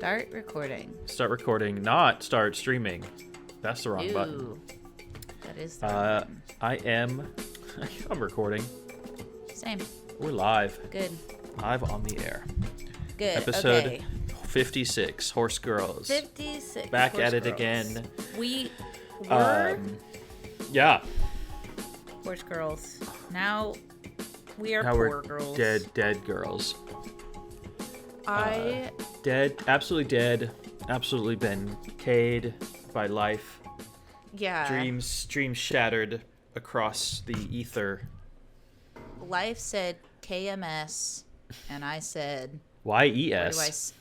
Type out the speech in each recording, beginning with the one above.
Start recording. Start recording, not start streaming. That's the wrong button. That is the wrong button. I'm recording. Same. We're live. Good. Live on the air. Good. Episode okay. 56, Horse Girls. 56. Back Horse at it Girls. again. We were Yeah. Horse Girls. Now we are Now poor we're girls. dead girls. Dead, absolutely been decayed by life. Yeah. Dreams shattered across the ether. Life said KMS, and I said YES.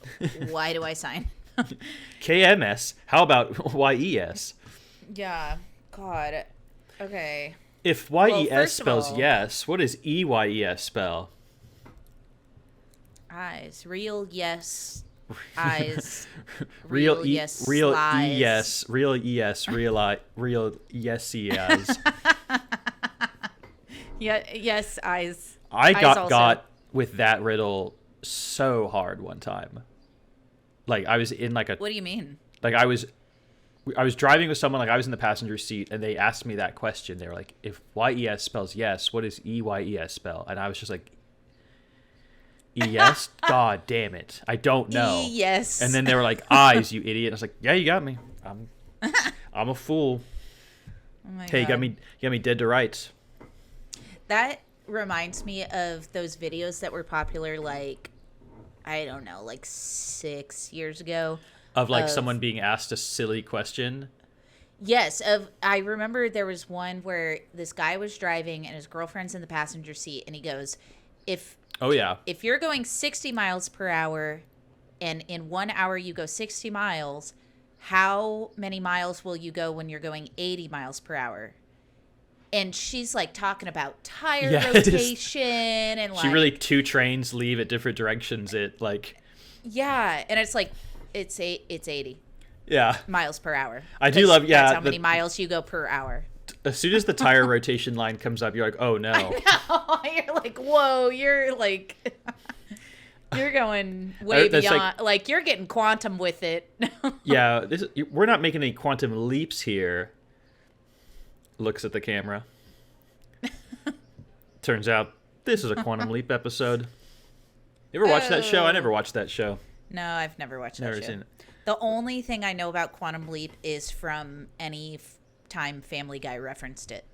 Why do I sign? KMS. How about YES? Yeah. God. Okay. If YES first of spells all- yes, what does EYES spell? Eyes. Real yes. Eyes. Real yes. real lies. ES, real ES, real yes yes. Yeah. Yes. Eyes. I Eyes got also. with that riddle so hard one time. Like I was in like a What do you mean? like I was driving with someone, like I was in the passenger seat, and they asked me that question. They were like, if YES spells yes, what does EYES spell? And I was just like, ES? God damn it. I don't know. Yes. And then they were like, eyes, you idiot. And I was like, yeah, you got me. I'm a fool. Oh my Hey, God. you got me dead to rights. That reminds me of those videos that were popular, like, I don't know, like 6 years ago. Of like someone being asked a silly question. Yes, I remember there was one where this guy was driving and his girlfriend's in the passenger seat, and he goes, Oh yeah. if you're going 60 miles per hour and in 1 hour you go 60 miles, how many miles will you go when you're going 80 miles per hour? And she's like talking about tire Yeah, it is. rotation and like, She really two trains leave at different directions. It like, yeah, and it's like it's 80 yeah. miles per hour. I do 'Cause love, yeah. That's how many miles you go per hour. As soon as the tire rotation line comes up, you're like, oh no. You're like, whoa, you're like, you're going way That's beyond. Like, you're getting quantum with it. Yeah, we're not making any quantum leaps here. Looks at the camera. Turns out this is a quantum leap episode. You ever watch that show? I never watched that show. No, I've never watched that Never show. seen it. The only thing I know about Quantum Leap is from any time Family Guy referenced it.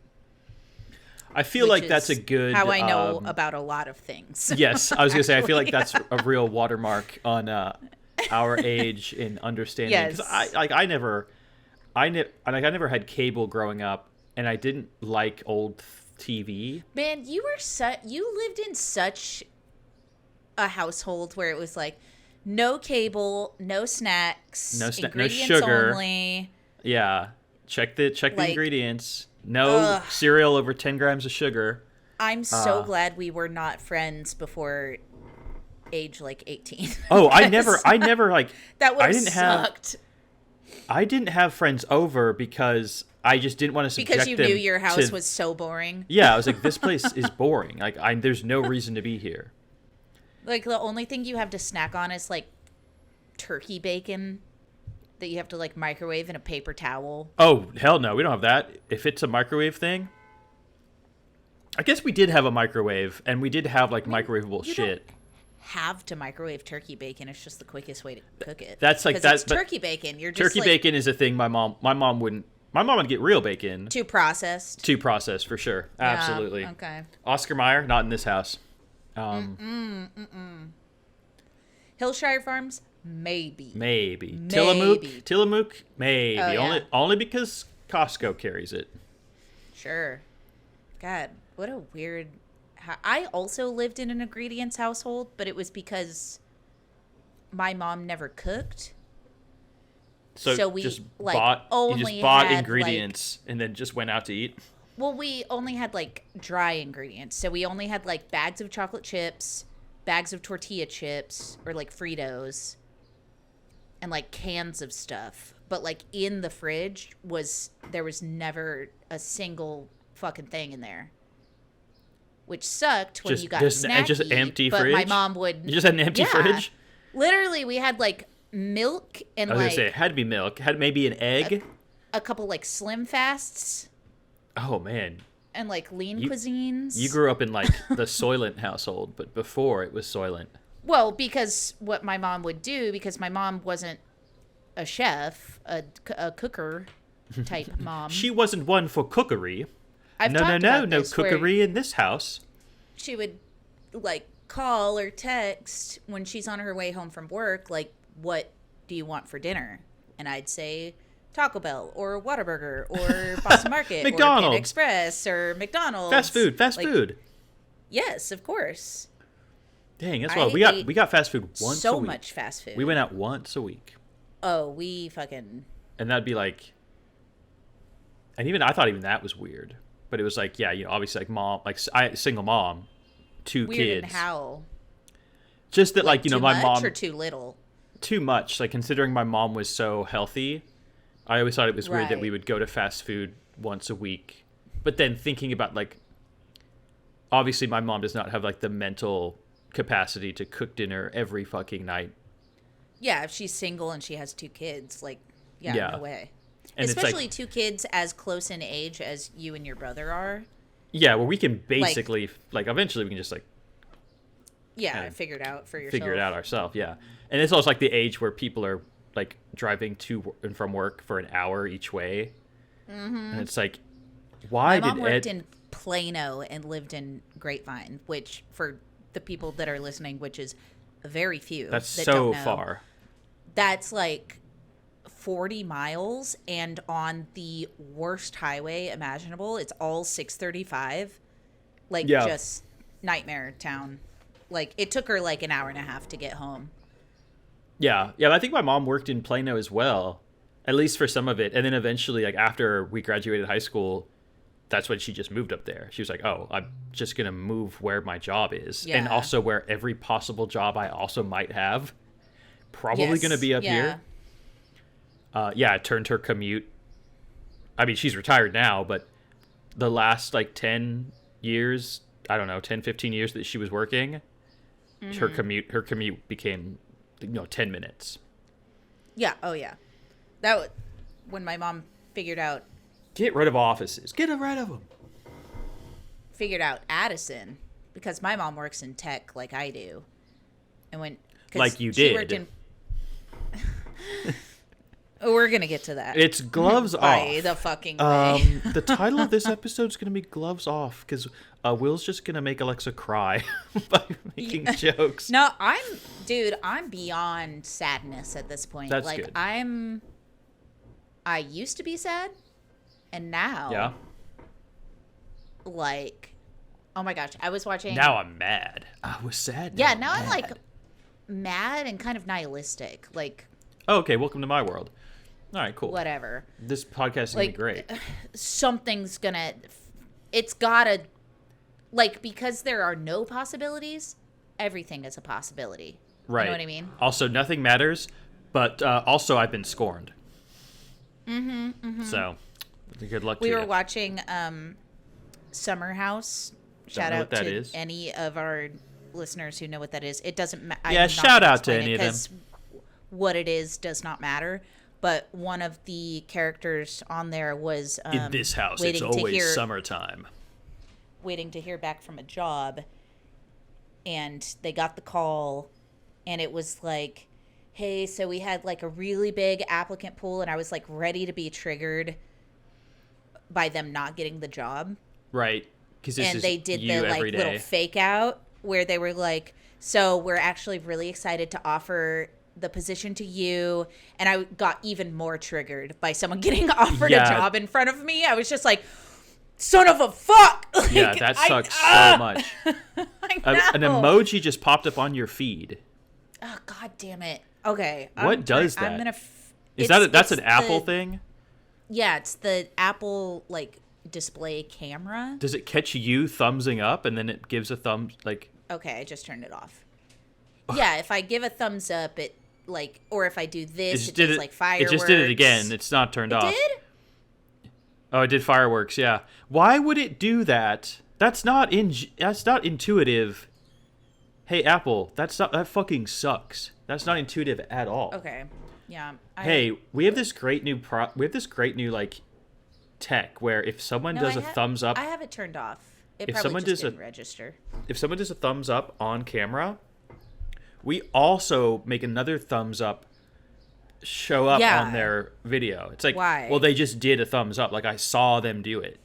I feel which like that's a is good. how I know about a lot of things. Yes, I was gonna say I feel like that's a real watermark on our age in understanding. Yes. Because I never had cable growing up, and I didn't like old TV. Man, you lived in such a household where it was like no cable, no snacks, No ingredients sugar. only. Yeah, check the Like, ingredients. No cereal over 10 grams of sugar. I'm so glad we were not friends before age like 18. Oh, I never like that would I have didn't have sucked. I didn't have friends over because I just didn't want to subject Because you them knew your house to- was so boring. Yeah, I was like, this place is boring. Like, there's no reason to be here. Like, the only thing you have to snack on is, like, turkey bacon that you have to, like, microwave in a paper towel. Oh, hell no, we don't have that. If it's a microwave thing, I guess we did have a microwave, and we did have like microwavable you shit. Have to microwave turkey bacon. It's just the quickest way to cook it. That's like 'Cause that. it's but turkey bacon. You're just turkey like, bacon is a thing. My mom wouldn't. My mom would get real bacon too processed. to process for sure. Absolutely. Yeah, okay. Oscar Mayer, not in this house. Hillshire Farms, maybe. Maybe. Maybe. Tillamook, maybe. Oh, yeah. Only because Costco carries it. Sure. God, what a weird. I also lived in an ingredients household, but it was because my mom never cooked. So we, just like, bought only bought had, ingredients and then just went out to eat. Well, we only had like dry ingredients. So we only had like bags of chocolate chips, bags of tortilla chips, or like Fritos, and like cans of stuff. But like in the fridge there was never a single fucking thing in there. Which sucked when you got snacky, just empty but fridge. my mom would. You just had an empty fridge. Literally, we had like milk and I was like gonna say it had to be milk. Had maybe an egg. a couple like Slim Fasts Oh man, and like lean You- cuisines. you grew up in like the Soylent household, but before it was Soylent. Well, because what my mom would do, because my mom wasn't a chef, a cooker type mom. She wasn't one for cookery. I've No, talked no, about no this, where cookery in this house. she would like call or text when she's on her way home from work, like, what do you want for dinner? And I'd say Taco Bell or Whataburger or Boston Market or McDonald's. Panda Express or McDonald's. Fast Like, food. Yes, of course. Dang, that's I wild. ate We got fast food once a So week. much fast food. We went out once a week. Oh, we fucking And that'd be like, and even I thought even that was weird, but it was like, yeah, obviously like mom, like single mom, two weird kids. and how. Just that like, too my much mom or too little. too much. Like considering my mom was so healthy, I always thought it was weird that we Right. would go to fast food once a week. But then thinking about like, obviously my mom does not have like the mental capacity to cook dinner every fucking night. Yeah, if she's single and she has two kids, like, yeah, Yeah. no way. And it's like- Especially two kids as close in age as you and your brother are. Yeah, well, we can basically like eventually we can just like Yeah, Kind of figure it out for yourself. figure it out ourselves. Yeah, and it's also like the age where people are like driving to and from work for an hour each way, and it's like, why My mom did worked Ed? in Plano and lived in Grapevine, which for the people that are listening, which is very few. That's that so don't know, far. That's like 40 miles, and on the worst highway imaginable. It's all 635. Like, Yeah. just nightmare town. Like, it took her like an hour and a half to get home. Yeah, yeah. I think my mom worked in Plano as well, at least for some of it, and then eventually, like after we graduated high school, that's when she just moved up there. She was like, "Oh, I'm just gonna move where my job is, and Yeah. also where every possible job I also might have, probably Yes, gonna be up yeah. here." Yeah, it turned her commute. I mean, she's retired now, but the last like 10 years, I don't know, 10, 15 years that she was working, her commute became 10 minutes. Yeah, oh yeah. That was when my mom figured out Get rid of offices. Get rid of them. Addison, because my mom works in tech like I do. And when 'cause Like you she did. worked in We're going to get to that. It's gloves by off. the fucking way. The title of this episode is going to be gloves off because Will's just going to make Alexa cry by making jokes. No, I'm beyond sadness at this point. That's like good. I used to be sad, and now Yeah. like, oh my gosh, I was watching. Now I'm mad. I was sad. yeah, now I'm mad. like mad and kind of nihilistic. Like, Oh, okay, welcome to my world. All right, cool. whatever. This podcast is going to be Like, great. Something's gonna. It's gotta. Like, because there are no possibilities, everything is a possibility. Right. You know what I mean? Also, nothing matters, but also I've been scorned. Mm-hmm. So, good luck to We you. were watching Summer House. Shout know out what that to is. any of our listeners who know what that is. It doesn't matter. Yeah, shout out to any of them. because what it is does not matter. But one of the characters on there was In this house, it's waiting to always hear- summertime. waiting to hear back from a job, and they got the call, and it was like, hey, so we had like a really big applicant pool, and I was like ready to be triggered by them not getting the job. Right. Because this And is they did you the like every day. little fake out where they were like, so we're actually really excited to offer the position to you. And I got even more triggered by someone getting offered Yeah. a job in front of me. I was just like, son of a fuck. Like, Yeah, that sucks so much. I An know. emoji just popped up on your feed. Oh, God damn it. Okay. What does that? I'm gonna. Is it's- that's it's an Apple the- thing? Yeah, it's the Apple like display camera. Does it catch you thumbsing up and then it gives a thumb like? Okay, I just turned it off. Yeah, if I give a thumbs up, it like, or if I do this, it does like fireworks. It just did it again. It's not turned off. Did? Oh, it did fireworks. Yeah. Why would it do that? That's not intuitive. Hey, Apple, that fucking sucks. That's not intuitive at all. Okay. Yeah. Hey, we have this great new like tech where if someone does a thumbs up, I have it turned off. It if probably someone just does didn't register. if someone does a thumbs up on camera, we also make another thumbs up show up on their video. It's like, why? Well, they just did a thumbs up. Like I saw them do it.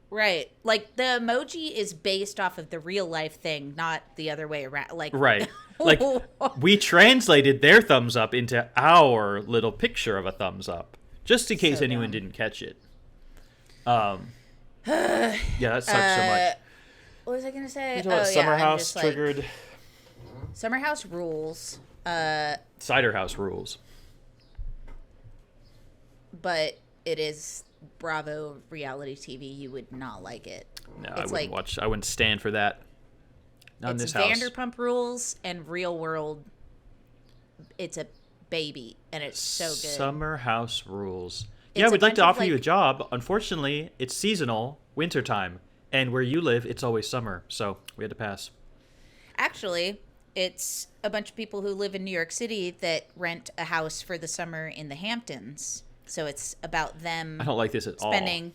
Right. Like the emoji is based off of the real life thing, not the other way around. Like Right. Like we translated their thumbs up into our little picture of a thumbs up, just in case anyone didn't catch it. Yeah, that sucks so much. What was I gonna say? Summer House triggered. Summer House rules. Cider House rules. But it is Bravo reality TV. You would not like it. No, I wouldn't watch. I wouldn't stand for that. Not in this house. It's Vanderpump Rules and Real World. It's a baby, and it's so good. Summer House rules. Yeah, we'd like to offer you a job. Unfortunately, it's seasonal, wintertime, and where you live, it's always summer. So we had to pass. Actually, it's a bunch of people who live in New York City that rent a house for the summer in the Hamptons. So it's about them. I don't like this at all. Spending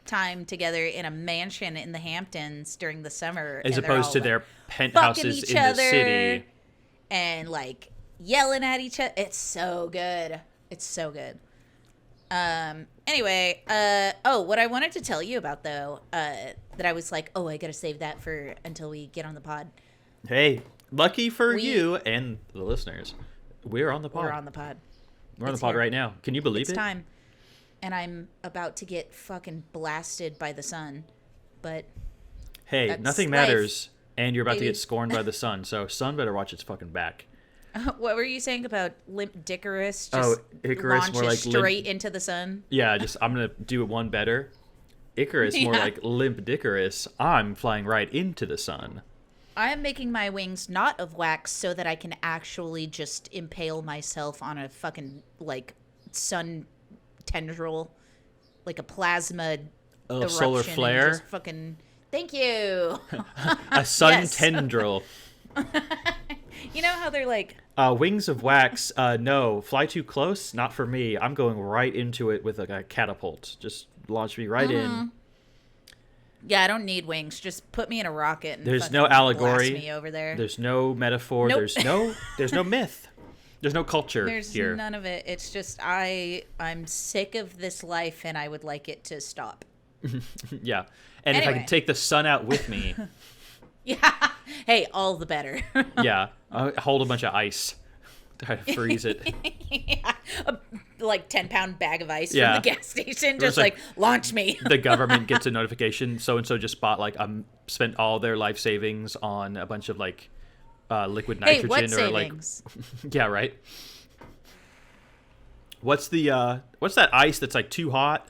time together in a mansion in the Hamptons during the summer, as opposed to their penthouses in the city, and like yelling at each other. It's so good. It's so good. Anyway, what I wanted to tell you about though, that I was like, I gotta save that for until we get on the pod. Hey, lucky for you and the listeners, we're on the pod. We're on the pod. We're on the pod right now. Can you believe it? It's time. And I'm about to get fucking blasted by the sun. But hey, nothing matters. And you're about to get scorned by the sun. So sun better watch its fucking back. What were you saying about Limp Dickorous? Icarus more like straight into the sun? Yeah, I'm going to do it one better. Icarus more like Limp Dickorous. I'm flying right into the sun. I am making my wings not of wax so that I can actually just impale myself on a fucking, like, sun tendril, like a plasma eruption, solar flare. Just fucking, thank you. A sun tendril. You know how they're like wings of wax? No, fly too close. Not for me. I'm going right into it with a catapult. Just launch me right in. Yeah, I don't need wings. Just put me in a rocket. And there's no allegory. Blast me over there. There's no metaphor. Nope. There's no myth. There's no culture here. There's none of it. It's just I'm sick of this life and I would like it to stop. Yeah. And if I can take the sun out with me. Yeah. Hey, all the better. Yeah. I'll hold a bunch of ice. Try to freeze it. Yeah. A 10-pound bag of ice from the gas station. Just like launch me. The government gets a notification. So-and-so just bought spent all their life savings on a bunch of liquid nitrogen. Hey, what savings? Yeah, right. What's that ice that's too hot?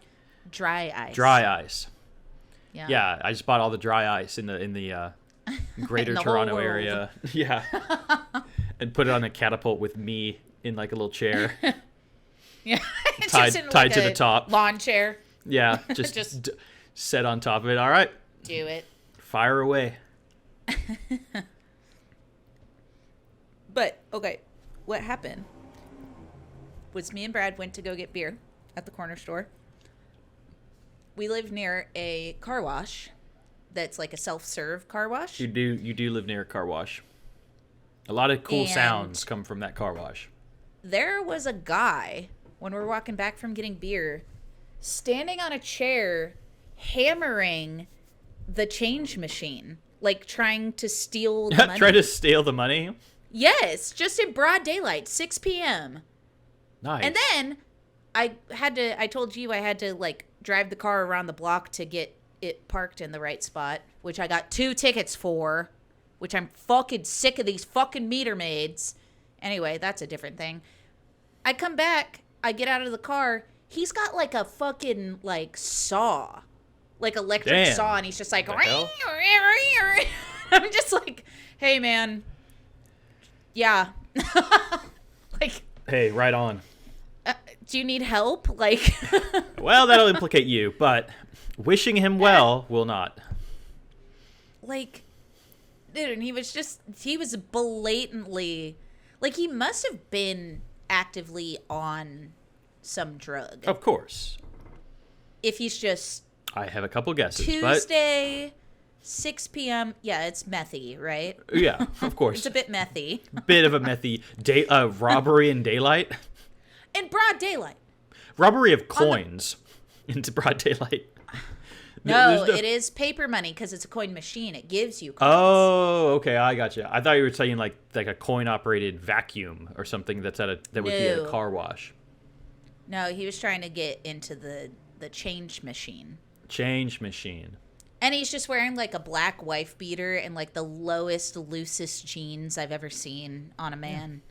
Dry ice. Dry ice. Yeah. Yeah, I just bought all the dry ice in the greater Toronto area. Yeah. And put it on a catapult with me in a little chair. Yeah. tied to the top. Lawn chair. Yeah, just set on top of it. All right. Do it. Fire away. But, okay, what happened was me and Brad went to go get beer at the corner store. We live near a car wash that's like a self-serve car wash. You do live near a car wash. A lot of cool sounds come from that car wash. There was a guy, when we were walking back from getting beer, standing on a chair, hammering the change machine, trying to steal the money. Try to steal the money? Yes, just in broad daylight, 6 p.m. Nice. And then I told you I had to drive the car around the block to get it parked in the right spot, which I got 2 tickets for, which I'm fucking sick of these fucking meter maids. Anyway, that's a different thing. I come back, I get out of the car, he's got a fucking saw, electric saw, and he's just I'm just hey man. Yeah. Hey, right on. Do you need help? Well, that'll implicate you, but wishing him well will not. Dude, and he was blatantly, like, he must have been actively on some drug. Of course. If he's just I have a couple guesses. Tuesday, 6 p.m. Yeah, it's methy, right? Yeah, of course. It's a bit methy. Bit of a methy robbery in daylight. In broad daylight. Robbery of coins into broad daylight. No, it is paper money because it's a coin machine. It gives you coins. Oh, okay, I got you. I thought you were saying like a coin-operated vacuum or something that would be at a car wash. No, he was trying to get into the change machine. Change machine. And he's just wearing like a black wife beater and like the lowest, loosest jeans I've ever seen on a man.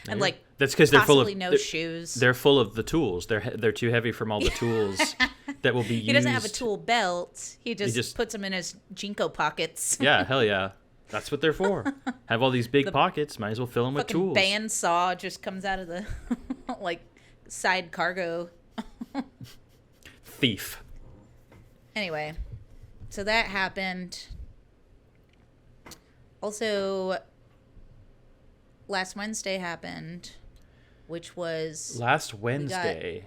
And like that's because they're full of no shoes. They're full of the tools. They're too heavy from all the tools that will be used. He doesn't have a tool belt. He just puts them in his Jinko pockets. Yeah, hell yeah. That's what they're for. Have all these big pockets. Might as well fill them with tools. Bandsaw just comes out of the like side cargo. Thief. Anyway, so that happened. Also, last Wednesday happened, which was last Wednesday.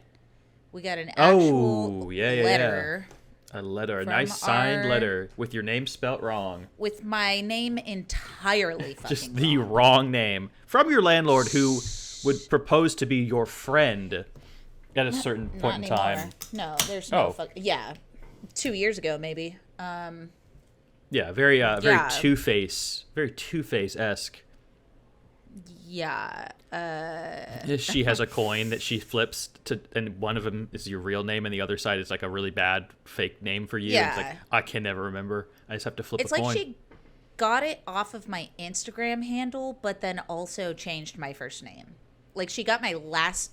We got an actual letter. A letter, a nice signed letter with your name spelt wrong. With my name entirely fucking just the wrong name from your landlord who would propose to be your friend at a certain point in time. No, there's no yeah. 2 years ago, maybe. Yeah, very Two-Face-esque. Yeah. She has a coin that she flips and one of them is your real name, and the other side is like a really bad fake name for you. Yeah. It's like I can never remember. I just have to flip a coin. It's like she got it off of my Instagram handle, but then also changed my first name. Like she got my last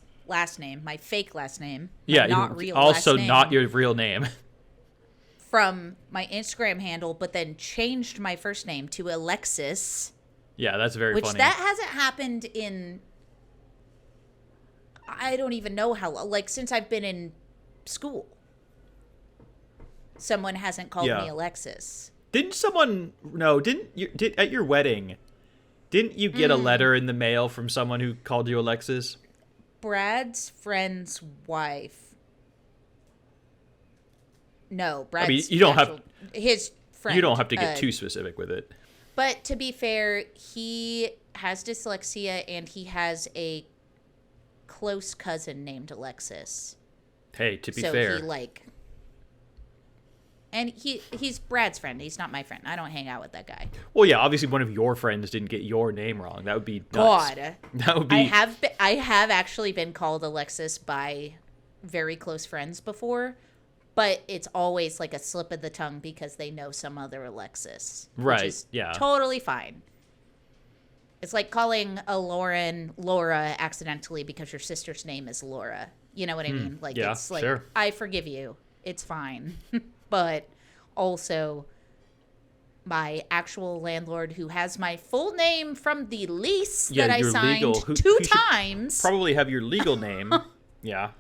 name, my fake last name. Yeah, not real. Also last name, not your real name. From my Instagram handle, but then changed my first name to Alexis. Yeah, that's very funny. Which that hasn't happened in, I don't even know how long, like since I've been in school. Someone hasn't called me Alexis. At your wedding, didn't you get a letter in the mail from someone who called you Alexis? Brad's friend's wife. No, Brad's you don't have his friend. You don't have to get too specific with it. But to be fair, he has dyslexia and he has a close cousin named Alexis. Hey, to be fair. And he's Brad's friend. He's not my friend. I don't hang out with that guy. Well, yeah, obviously one of your friends didn't get your name wrong. That would be nuts. God. That would be I have actually been called Alexis by very close friends before. But it's always like a slip of the tongue because they know some other Alexis. Right, which is yeah. Totally fine. It's like calling a Lauren Laura accidentally because your sister's name is Laura. You know what I mean? Like, yeah, it's like, sure. I forgive you. It's fine. But also, my actual landlord who has my full name from the lease that I signed two times. Probably have your legal name. Yeah.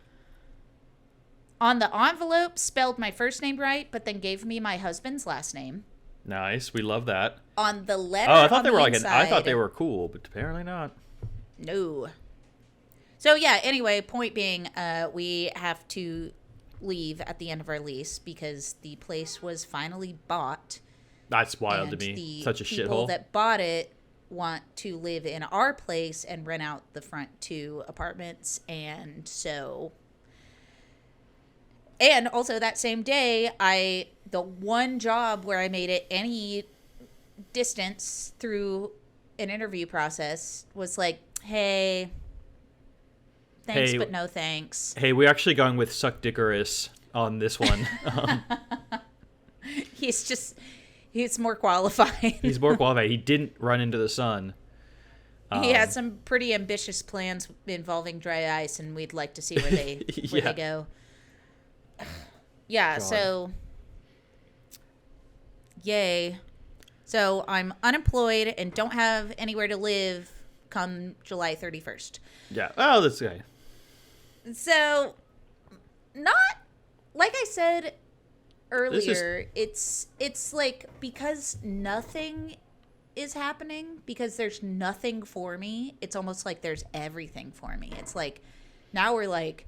On the envelope, spelled my first name right, but then gave me my husband's last name. Nice, we love that. On the letter, I thought they were inside, I thought they were cool, but apparently not. No. So yeah. Anyway, point being, we have to leave at the end of our lease because the place was finally bought. That's wild to me. Such a shithole. The people that bought it want to live in our place and rent out the front 2 apartments, and so. And also that same day, the one job where I made it any distance through an interview process was like, hey, thanks, but no thanks. Hey, we're actually going with Suck Dickorous on this one. He's more qualified. He's more qualified. He didn't run into the sun. He had some pretty ambitious plans involving dry ice, and we'd like to see where they go. Yeah, God. So yay. So I'm unemployed and don't have anywhere to live come July 31st. Yeah. Oh, that's okay. So, not, like I said, earlier, it's like because nothing is happening, because there's nothing for me, it's almost like there's everything for me. It's like now we're like,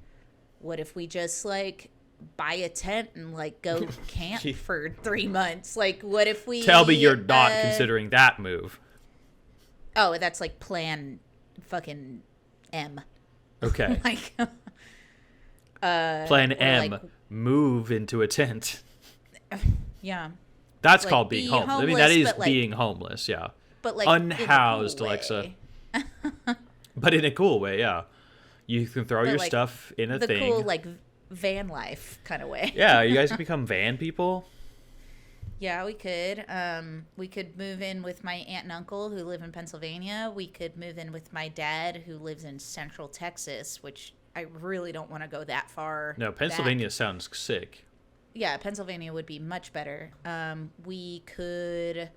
what if we just like buy a tent and like go camp for 3 months? Like, what if we tell me you're not considering that move? Oh, that's like plan fucking M. Okay. Like plan M, like, move into a tent. Yeah. That's like, called being homeless. I mean, that is like, being homeless, yeah. But like unhoused, cool Alexa. But in a cool way, yeah. You can throw your like, stuff in a the thing. Cool, like van life kind of way. Yeah, you guys can become van people. Yeah, we could. We could move in with my aunt and uncle who live in Pennsylvania. We could move in with my dad who lives in Central Texas, which I really don't want to go that far. No, Pennsylvania sounds sick. Yeah, Pennsylvania would be much better. We could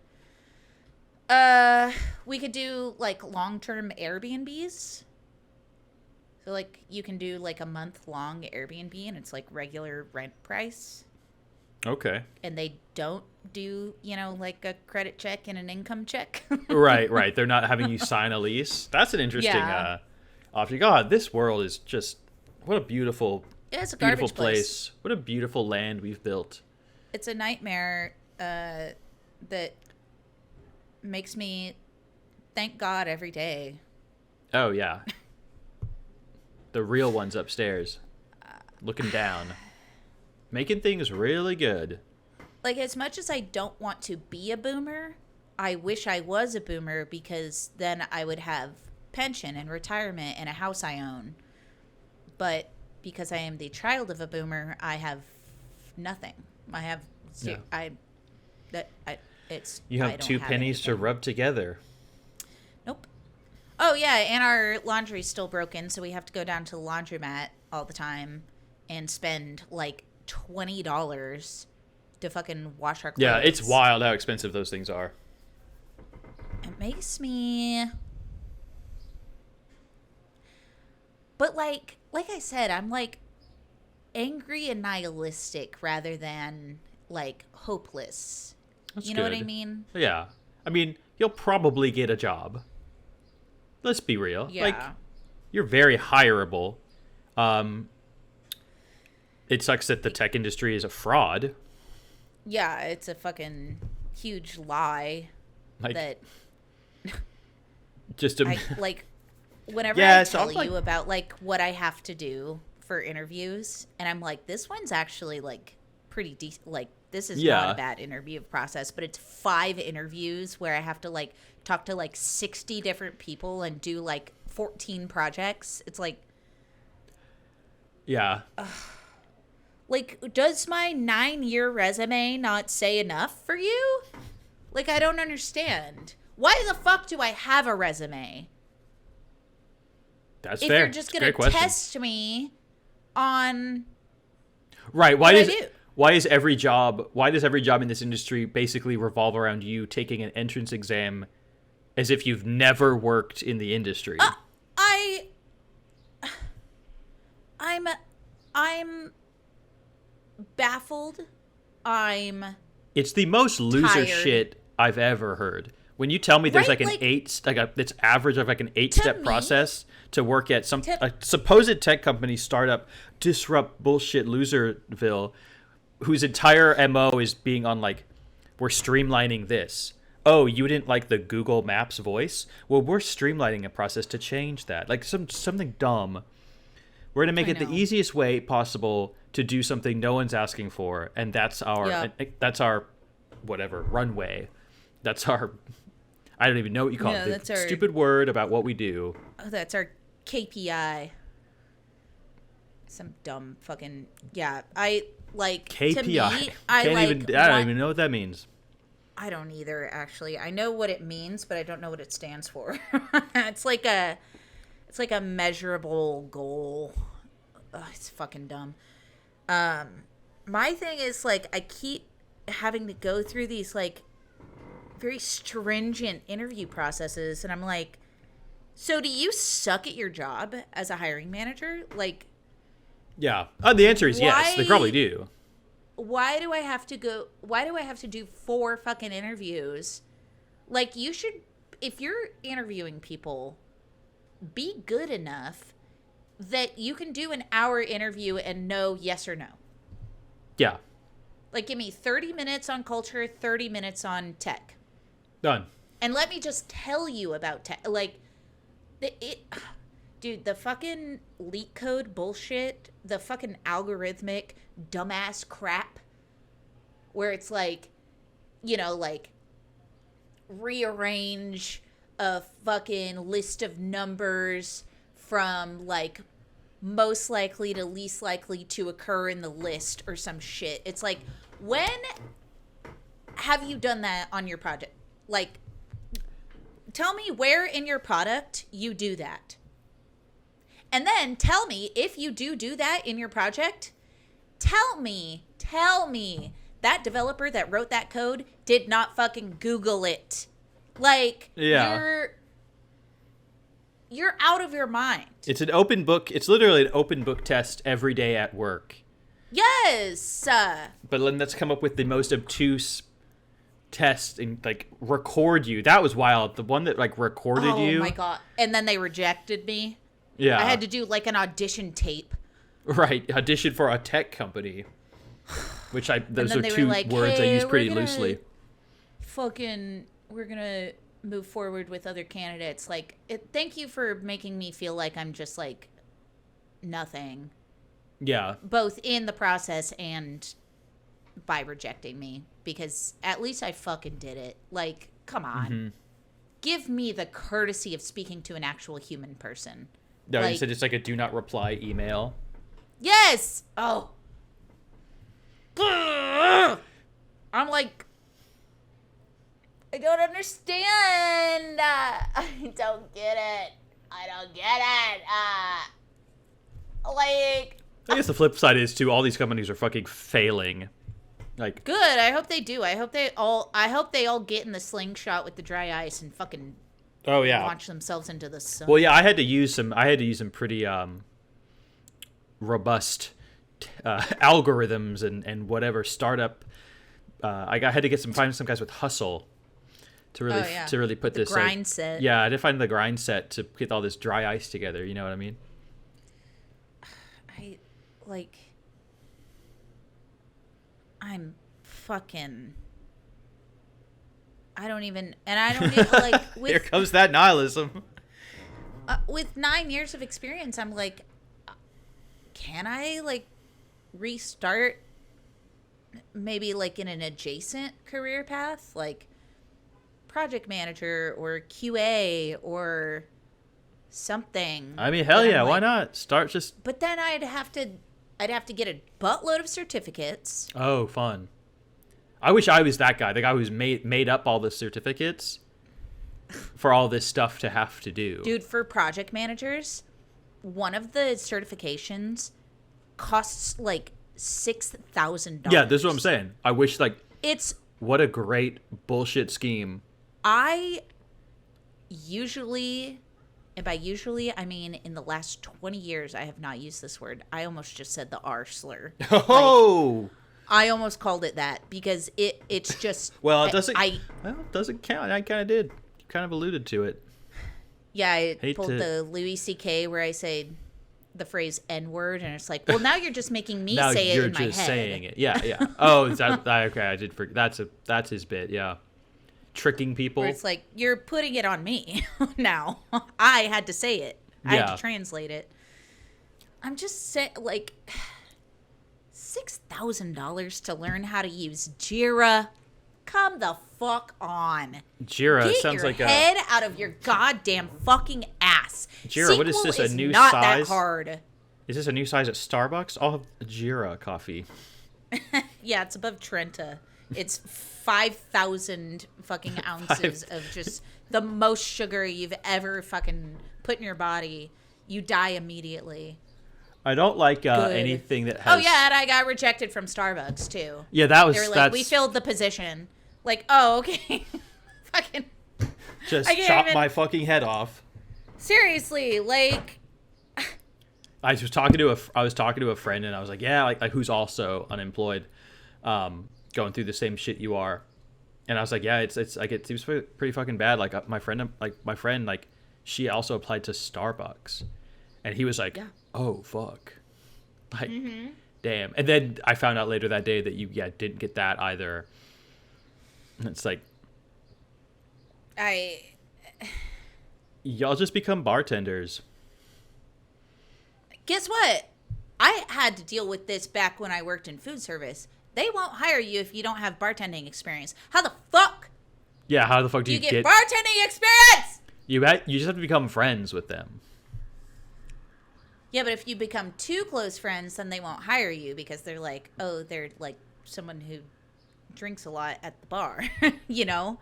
do like long-term Airbnbs. So like you can do like a month-long Airbnb and it's like regular rent price. Okay. And they don't do, like a credit check and an income check. Right. They're not having you sign a lease. That's an interesting option. God, this world is just what a beautiful it's a beautiful garbage place. What a beautiful land we've built. It's a nightmare that makes me thank God every day. Oh, yeah. The real ones upstairs. Looking down. Making things really good. Like, as much as I don't want to be a boomer, I wish I was a boomer because then I would have pension and retirement and a house I own. But because I am the child of a boomer, I have nothing. I have yeah. You have two pennies to rub together. Nope. Oh yeah, and our laundry's still broken, so we have to go down to the laundromat all the time and spend like $20 to fucking wash our clothes. Yeah, it's wild how expensive those things are. It makes me, but like I said, I'm like angry and nihilistic rather than like hopeless. That's you know good. what I mean? Yeah. I mean, you'll probably get a job. Let's be real. Yeah. Like, you're very hireable. It sucks that the tech industry is a fraud. Yeah, it's a fucking huge lie. Like, that just whenever I tell you about like what I have to do for interviews, and I'm like, this one's actually like pretty decent. Like, this is not a bad interview process, but it's 5 interviews where I have to like talk to like 60 different people and do like 14 projects. It's like, yeah. Like, does my 9-year resume not say enough for you? Like, I don't understand. Why the fuck do I have a resume? That's if fair. If you're just going to test me on right, why does every job in this industry basically revolve around you taking an entrance exam as if you've never worked in the industry? I'm baffled. It's the most loser tired. Shit I've ever heard. When you tell me there's it's average of like an 8-step process to work at a supposed tech company startup disrupt bullshit Loserville, whose entire MO is being on like, we're streamlining this. Oh, you didn't like the Google Maps voice? Well, we're streamlining a process to change that. Like something dumb. We're going to make it the easiest way possible to do something no one's asking for, and that's our whatever runway. That's our, I don't even know what you call it. The stupid word about what we do. Oh, that's our KPI. Some dumb fucking I like KPI. To me, I don't even know what that means. I don't either, actually. I know what it means, but I don't know what it stands for. It's like a measurable goal. Ugh, it's fucking dumb. My thing is like I keep having to go through these like very stringent interview processes, and I'm like, so do you suck at your job as a hiring manager? Like, yeah, the answer is yes. They probably do. why do I have to go? Why do I have to do 4 fucking interviews? Like, you should, if you're interviewing people, be good enough that you can do an hour interview and know yes or no. Yeah. Like, give me 30 minutes on culture, 30 minutes on tech. Done. And let me just tell you about tech. Like, dude, the fucking leak code bullshit, the fucking algorithmic dumbass crap, where it's like, you know, like, rearrange a fucking list of numbers from, like, most likely to least likely to occur in the list or some shit. It's like, when have you done that on your project? Like, tell me where in your product you do that. And then tell me, if you do that in your project, tell me that developer that wrote that code did not fucking Google it. Like, yeah. You're out of your mind. It's an open book. It's literally an open book test every day at work. Yes. But let's come up with the most obtuse test and, like, record you. That was wild. The one that, like, recorded you. Oh my god. And then they rejected me. Yeah. I had to do, like, an audition tape. Right. Audition for a tech company. Which those are two like, words I use pretty loosely. We're gonna move forward with other candidates. Like, thank you for making me feel like I'm just, like, nothing. Yeah. Both in the process and by rejecting me. Because at least I fucking did it. Like, come on. Mm-hmm. Give me the courtesy of speaking to an actual human person. No, like, you said it's like a do not reply email. Yes! Oh. I'm like, I don't understand. I don't get it. Like, I guess the flip side is, too, all these companies are fucking failing. Like, good. I hope they do. I hope they all get in the slingshot with the dry ice and fucking launch themselves into the sun. Well, yeah, I had to use some pretty robust algorithms and whatever startup. I had to find some guys with hustle to really put this grind set. Yeah, I had to find the grind set to get all this dry ice together. You know what I mean? I'm fucking. I don't even like. With, Here comes that nihilism. With 9 years of experience, I'm like, can I, like, restart maybe, like, in an adjacent career path, like project manager or QA or something? I mean, hell yeah, why not? Start just. But then I'd have to get a buttload of certificates. Oh, fun. I wish I was that guy, the guy who's made up all the certificates for all this stuff to have to do. Dude, for project managers, one of the certifications costs like $6,000. Yeah, this is what I'm saying. I wish, like, it's what a great bullshit scheme. I usually, and by usually I mean in the last 20 years, I have not used this word. I almost just said the R slur. Oh. Like, I almost called it that because it's just. Well, it doesn't count. I kind of did. You kind of alluded to it. Yeah, I pulled the Louis C.K. where I say the phrase N-word, and it's like, well, now you're just making me say it in my head. Now you're just saying it. Yeah, yeah. Oh, okay, I did forget. That's his bit, yeah. Tricking people. Where it's like, you're putting it on me now. I had to say it. I had to translate it. I'm just saying, like, $6,000 to learn how to use Jira. Come the fuck on. Jira Get sounds your like head out of your goddamn fucking ass. Jira, what is this, a new not size? That hard. Is this a new size at Starbucks? I'll have a Jira coffee. Yeah, it's above Trenta. It's 5,000 fucking ounces of just the most sugar you've ever fucking put in your body. You die immediately. I don't like anything that has... Oh, yeah, and I got rejected from Starbucks, too. Yeah, that was... They were like, we filled the position. Like, oh, okay. Fucking... Just chop my fucking head off. Seriously, like... I was talking to a friend, and I was like, yeah, like who's also unemployed. going through the same shit you are. And I was like, yeah, it's like, it seems pretty fucking bad. Like my friend, she also applied to Starbucks, and he was like, Yeah. oh fuck, like, damn. And then I found out later that day that you didn't get that either. And it's like, y'all just become bartenders. Guess what? I had to deal with this back when I worked in food service. They won't hire you if you don't have bartending experience. How the fuck? Yeah, how the fuck do you get bartending experience? You just have to become friends with them. Yeah, but if you become too close friends, then they won't hire you because they're like, oh, they're like someone who drinks a lot at the bar, you know?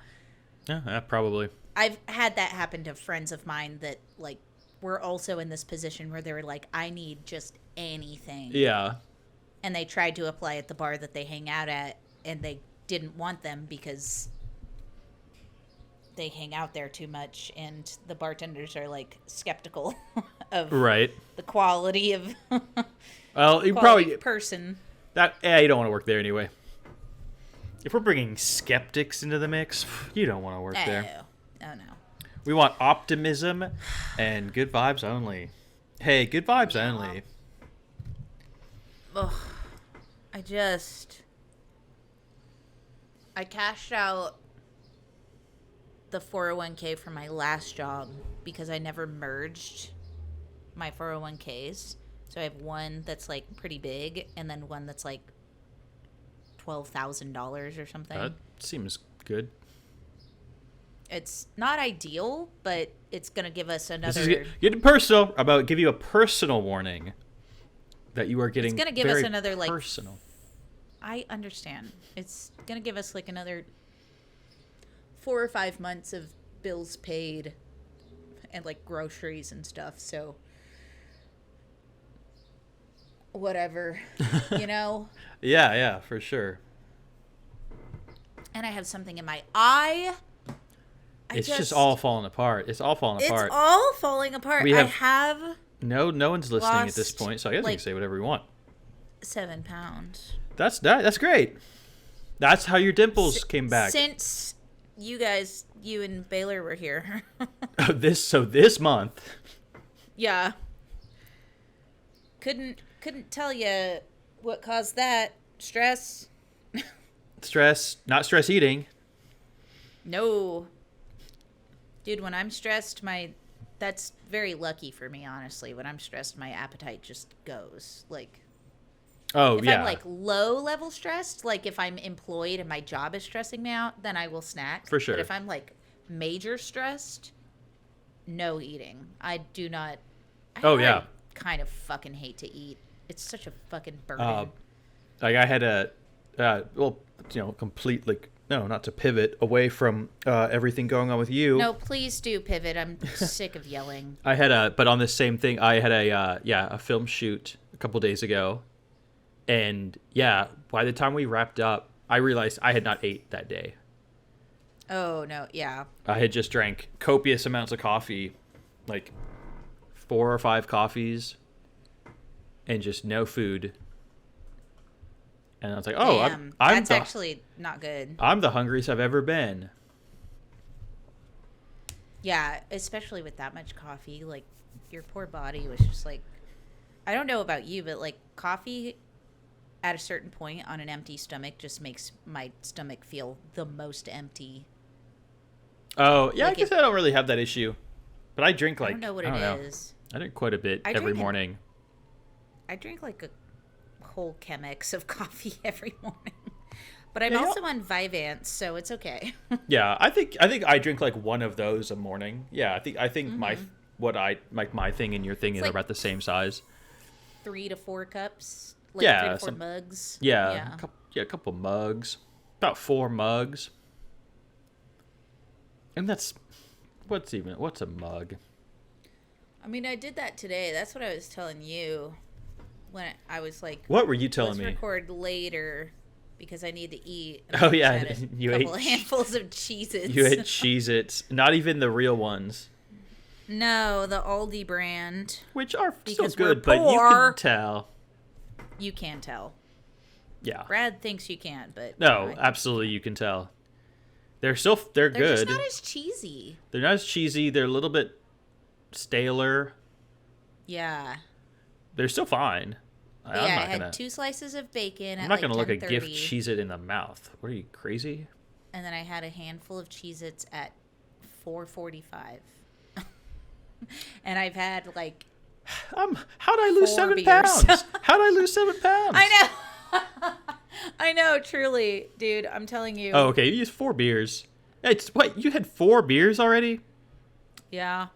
Yeah, probably. I've had that happen to friends of mine that like were also in this position where they were like, I need just anything. Yeah. And they tried to apply at the bar that they hang out at, and they didn't want them because they hang out there too much, and the bartenders are like skeptical of the quality of well, you probably person. You don't want to work there anyway. If we're bringing skeptics into the mix, you don't want to work there. Oh no. We want optimism and good vibes only. Hey, good vibes only. Ugh. I cashed out the 401k for my last job because I never merged my 401ks. So I have one that's like pretty big and then one that's like $12,000 or something. That seems good. It's not ideal, but it's going to give us another... This is getting personal. I'm about to give you a personal warning that you are getting. It's going to give us another like personal. I understand. It's going to give us like another 4 or 5 months of bills paid and like groceries and stuff. So whatever, you know? Yeah, for sure. And I have something in my eye. It's just all falling apart. It's all falling apart. It's all falling apart. I have no one's listening at this point, so I guess we can say whatever we want. 7 pounds. That's great. That's how your dimples came back. Since you and Baylor were here. this month. Yeah. Couldn't tell you what caused that. Stress. Stress, not stress eating. No. Dude, when I'm stressed, that's very lucky for me, honestly. When I'm stressed, my appetite just goes. Like, if I'm like low level stressed, like if I'm employed and my job is stressing me out, then I will snack. For sure. But if I'm like major stressed, no eating. I do not. I kind of fucking hate to eat. It's such a fucking burden. Like I had completely. No, not to pivot away from everything going on with you. No, please do pivot. I'm sick of yelling. But on this same thing, I had a film shoot a couple days ago. And by the time we wrapped up, I realized I had not ate that day. Oh, no, yeah. I had just drank copious amounts of coffee, like 4 or 5 coffees, and just no food. And I was like, oh, damn, that's actually not good. I'm the hungriest I've ever been. Yeah, especially with that much coffee. Like, your poor body was just like... I don't know about you, but, like, coffee at a certain point on an empty stomach just makes my stomach feel the most empty. Oh, yeah, like I guess I don't really have that issue. But I drink, like... I don't know what it is. I drink quite a bit every morning. I drink, like, a whole Chemex of coffee every morning, but I'm also on Vyvanse, so it's okay. Yeah, I think I drink like one of those a morning. Yeah, I think my thing and your thing is like about the same size. 3 to 4 cups. Like 3 to 4 mugs. Yeah. A couple mugs, about 4 mugs, and that's what's a mug? I mean, I did that today. That's what I was telling you. When I was like, what were you telling me? Let's record later because I need to eat. Oh yeah, you ate a couple of handfuls of Cheez-Its. You ate Cheez-Its, not even the real ones. No, the Aldi brand, which are still good, but you can tell. You can tell. Yeah. Brad thinks you can, but No, absolutely, you can tell. They're good. They're just not as cheesy. They're not as cheesy. They're a little bit staler. Yeah. They're still fine. But yeah, I had 2 slices of bacon. I'm not going to look a gift Cheez-It in the mouth. What are you, crazy? And then I had a handful of Cheez-Its at 4:45. And I've had like how'd I lose 7 beers. pounds? How'd I lose 7 pounds? I know. I know, truly, dude. I'm telling you. Oh, okay. You used 4 beers. You had 4 beers already? Yeah.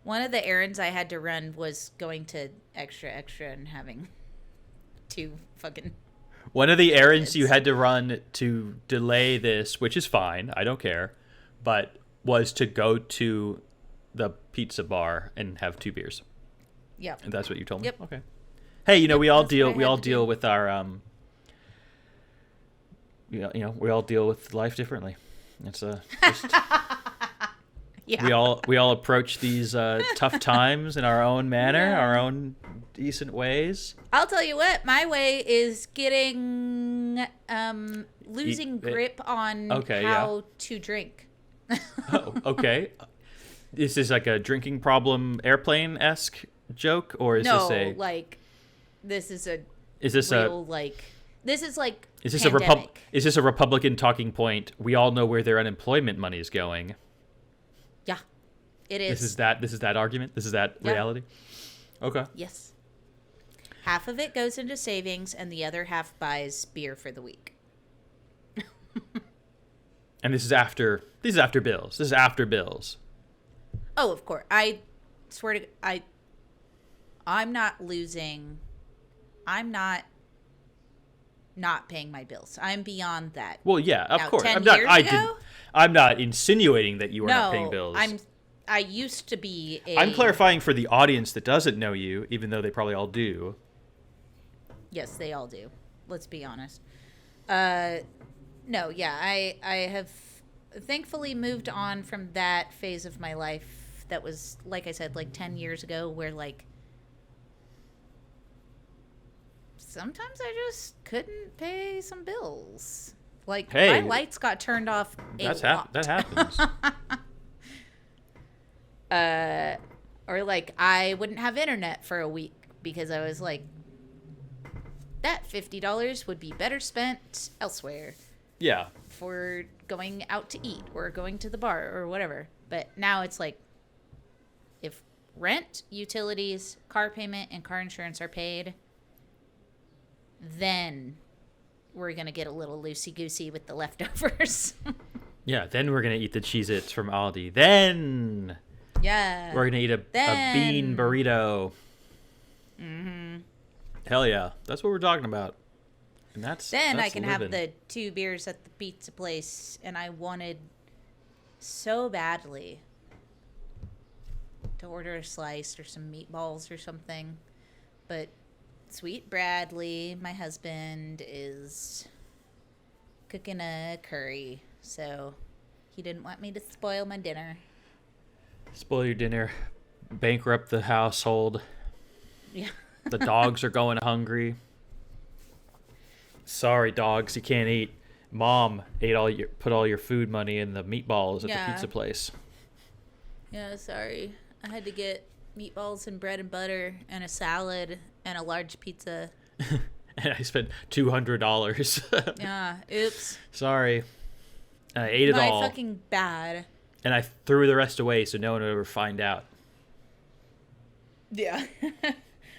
One of the errands I had to run was going to extra and having 2 fucking. One of the errands you had to run to delay this, which is fine, I don't care, but was to go to the pizza bar and have 2 beers. Yep. And that's what you told me? Yep. Okay. Hey, we all deal with our we all deal with life differently. It's just yeah. we all approach these tough times in our own manner, our own decent ways. I'll tell you what, my way is getting losing grip on how to drink. Oh, okay. This is like a drinking problem airplane-esque joke, or is this a this is a is this real, a this is like is this pandemic. Is this a Republican talking point? We all know where their unemployment money is going. Yeah, it is. This is that argument. This is that reality. Okay. Yes. Half of it goes into savings, and the other half buys beer for the week. And this is after bills. This is after bills. Oh, of course. I swear to I'm not losing. I'm not paying my bills. I'm beyond that. Well, yeah, of now, course. 10 years ago, I'm not insinuating that you are not paying bills. I used to be I'm clarifying for the audience that doesn't know you, even though they probably all do. Yes, they all do. Let's be honest. No, yeah, I have thankfully moved on from that phase of my life that was, like I said, like 10 years ago, where like sometimes I just couldn't pay some bills. Like my lights got turned off that happens. Or like I wouldn't have internet for a week because I was like, that $50 would be better spent elsewhere. Yeah. For going out to eat or going to the bar or whatever. But now it's like, if rent, utilities, car payment, and car insurance are paid, then we're going to get a little loosey-goosey with the leftovers. Yeah, then we're going to eat the Cheez-Its from Aldi. Then yeah, we're going to eat a bean burrito. Mm-hmm. Hell yeah. That's what we're talking about. And that's I can have the 2 beers at the pizza place, and I wanted so badly to order a slice or some meatballs or something. But Sweet Bradley, my husband, is cooking a curry, so he didn't want me to spoil my dinner. Spoil your dinner, bankrupt the household. Yeah. The dogs are going hungry. Sorry, dogs, you can't eat. Mom put all your food money in the meatballs at the pizza place. Yeah, sorry. I had to get meatballs and bread and butter and a salad and a large pizza. And I spent $200. Yeah, oops. Sorry. And I ate it all. My fucking bad. And I threw the rest away so no one would ever find out. Yeah.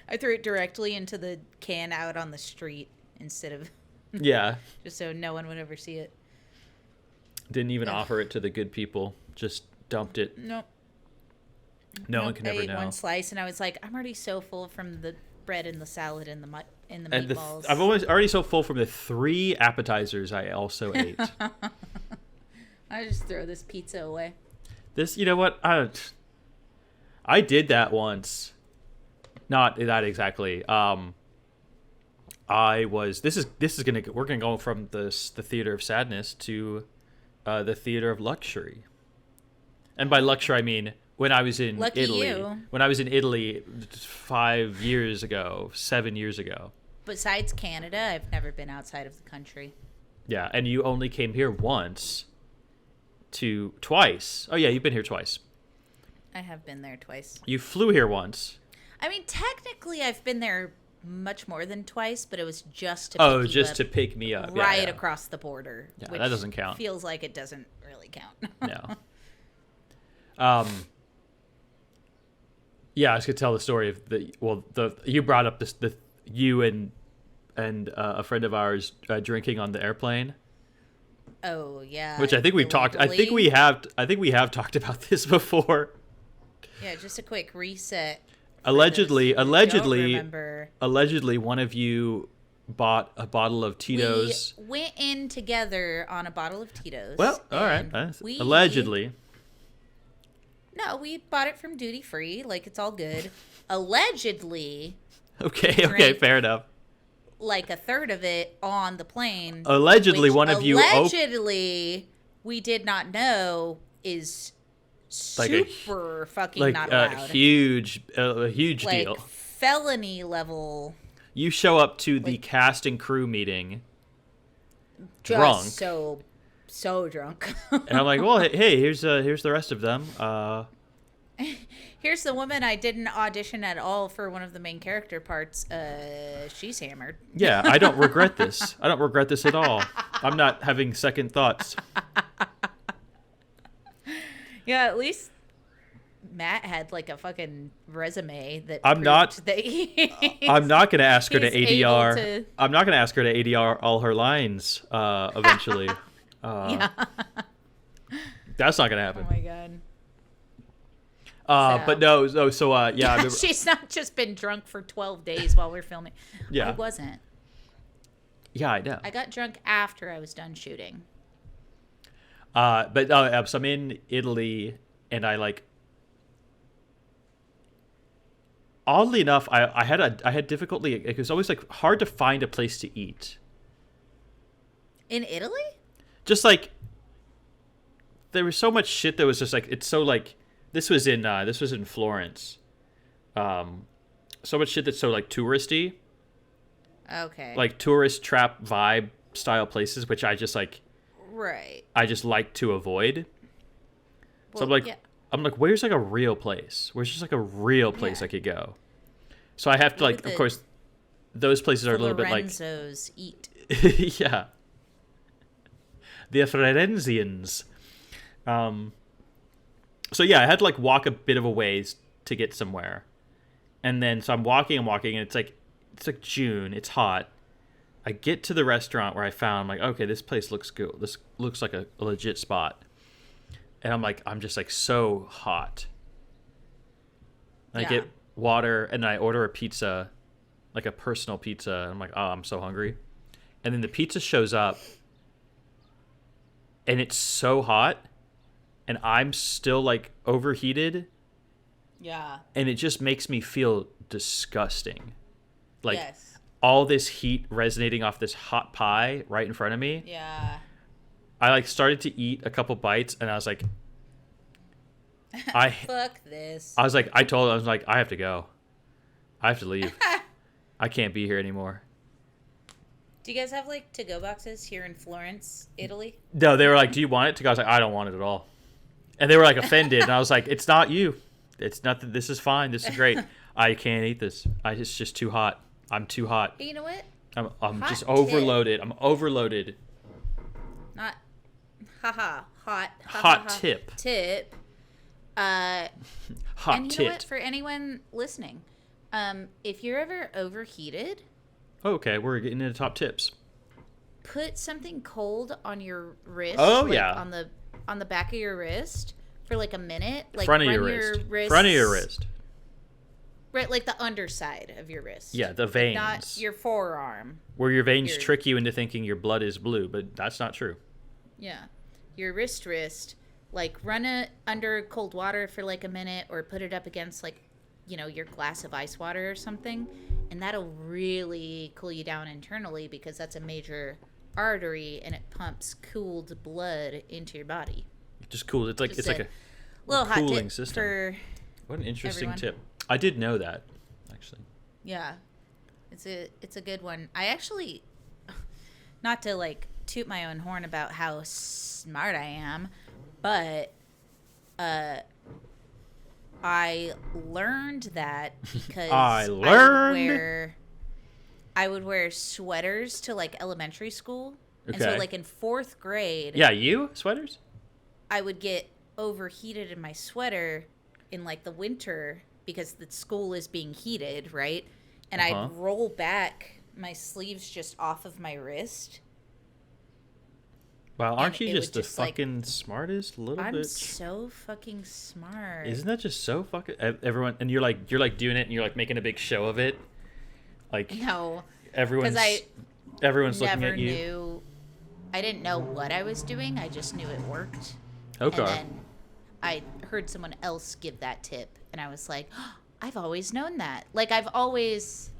I threw it directly into the can out on the street instead of... Yeah. Just so no one would ever see it. Didn't even offer it to the good people. Just dumped it. Nope. No one can ever know. I ate one slice and I was like, I'm already so full from the bread and the salad and the meatballs. I'm already so full from the 3 appetizers I also ate. I just throw this pizza away. You know what? I did that once. Not that exactly. We're gonna go from the theater of sadness to the theater of luxury. And by luxury I mean when I was in Italy. When I was in Italy 7 years ago. Besides Canada, I've never been outside of the country. Yeah, and you only came here twice. Oh yeah, you've been here twice. I have been there twice. You flew here once. I mean, technically, I've been there much more than twice, but it was just to pick me up right across the border. Yeah, which that doesn't count. Feels like it doesn't really count. No. Yeah, I was gonna tell the story of you brought up you and a friend of ours drinking on the airplane. Oh yeah. Which I think we've talked. I think we have talked about this before. Yeah, just a quick reset. Allegedly, one of you bought a bottle of Tito's. We went in together on a bottle of Tito's. Well, all right. Allegedly. No, we bought it from duty free. Like, it's all good. Allegedly. Okay, fair enough. Like a third of it on the plane. Allegedly, one of you. Allegedly, we did not know is super fucking not allowed. A huge deal. Felony level. You show up to the cast and crew meeting drunk. So drunk. And I'm like, well, hey, here's the rest of them. Here's the woman I didn't audition at all for one of the main character parts. She's hammered. Yeah, I don't regret this. I don't regret this at all. I'm not having second thoughts. Yeah, at least Matt had like a fucking resume that I'm not going to ask her to ADR. I'm not going to ask her to ADR all her lines eventually. Yeah. That's not going to happen. Oh my god. But no, yeah. I remember, she's not just been drunk for 12 days while we're filming. Yeah. I wasn't. Yeah, I know. I got drunk after I was done shooting. So I'm in Italy, and oddly enough, I had difficulty. It was always like hard to find a place to eat. In Italy? Just like there was so much shit that was just like it's so like this was in Florence. So much shit that's so like touristy. Okay. Like tourist trap vibe style places, which I just like. Right. I just like to avoid. Well, so I'm like, yeah. Where's like a real place? Where's just like a real place I could go? So I have to like, of course, those places are a little bit like. Lorenzo's eat. Yeah. The Florenzians. So yeah, I had to like walk a bit of a ways to get somewhere, and then so I'm walking, and it's like June. It's hot. I get to the restaurant where I found, I'm like, okay, this place looks good. This looks like a legit spot. And I'm just like so hot. And I get water, and then I order a pizza, like a personal pizza. And I'm like, oh, I'm so hungry. And then the pizza shows up, and it's so hot, and I'm still like overheated. Yeah. And it just makes me feel disgusting. Like, yes. All this heat resonating off this hot pie right in front of me. Yeah. I like started to eat a couple bites, and I was like, fuck this. I was like, I was like, I have to go. I have to leave. I can't be here anymore. Do you guys have like to-go boxes here in Florence, Italy? No, they were like, do you want it to go? I was like, I don't want it at all. And they were like offended, and I was like, it's not you. It's not that. This is fine. This is great. I can't eat this. It's just too hot. I'm too hot. But you know what? I'm just overloaded. I'm overloaded. Not, hot. Hot tip. Tip. Hot and you know what? For anyone listening, if you're ever overheated. Okay, we're getting into top tips. Put something cold on your wrist. Oh like yeah. On the back of your wrist for like a minute. Like front of your wrist. Front of your wrist. Right, like the underside of your wrist. Yeah, the veins. Not your forearm. Where your veins trick you into thinking your blood is blue, but that's not true. Yeah. Your wrist, like run it under cold water for like a minute, or put it up against like, your glass of ice water or something. And that'll really cool you down internally, because that's a major artery and it pumps cooled blood into your body. Just cool. It's like a little hot cooling tip system. For what an interesting everyone. tip. I did know that, actually. Yeah. It's a good one. I actually, not to like toot my own horn about how smart I am, but I learned that because I would wear sweaters to like elementary school. Okay. And so like in 4th grade, Yeah, you? Sweaters? I would get overheated in my sweater in like the winter because the school is being heated, right? And I'd roll back my sleeves just off of my wrist. Wow, aren't you just the fucking smartest little I'm bitch? so fucking smart. Isn't that just so fucking everyone? And you're like doing it, and you're like making a big show of it. Like no, everyone's looking at you. I didn't know what I was doing. I just knew it worked. Okay. And then I heard someone else give that tip, and I was like, oh, I've always known that. Like I've always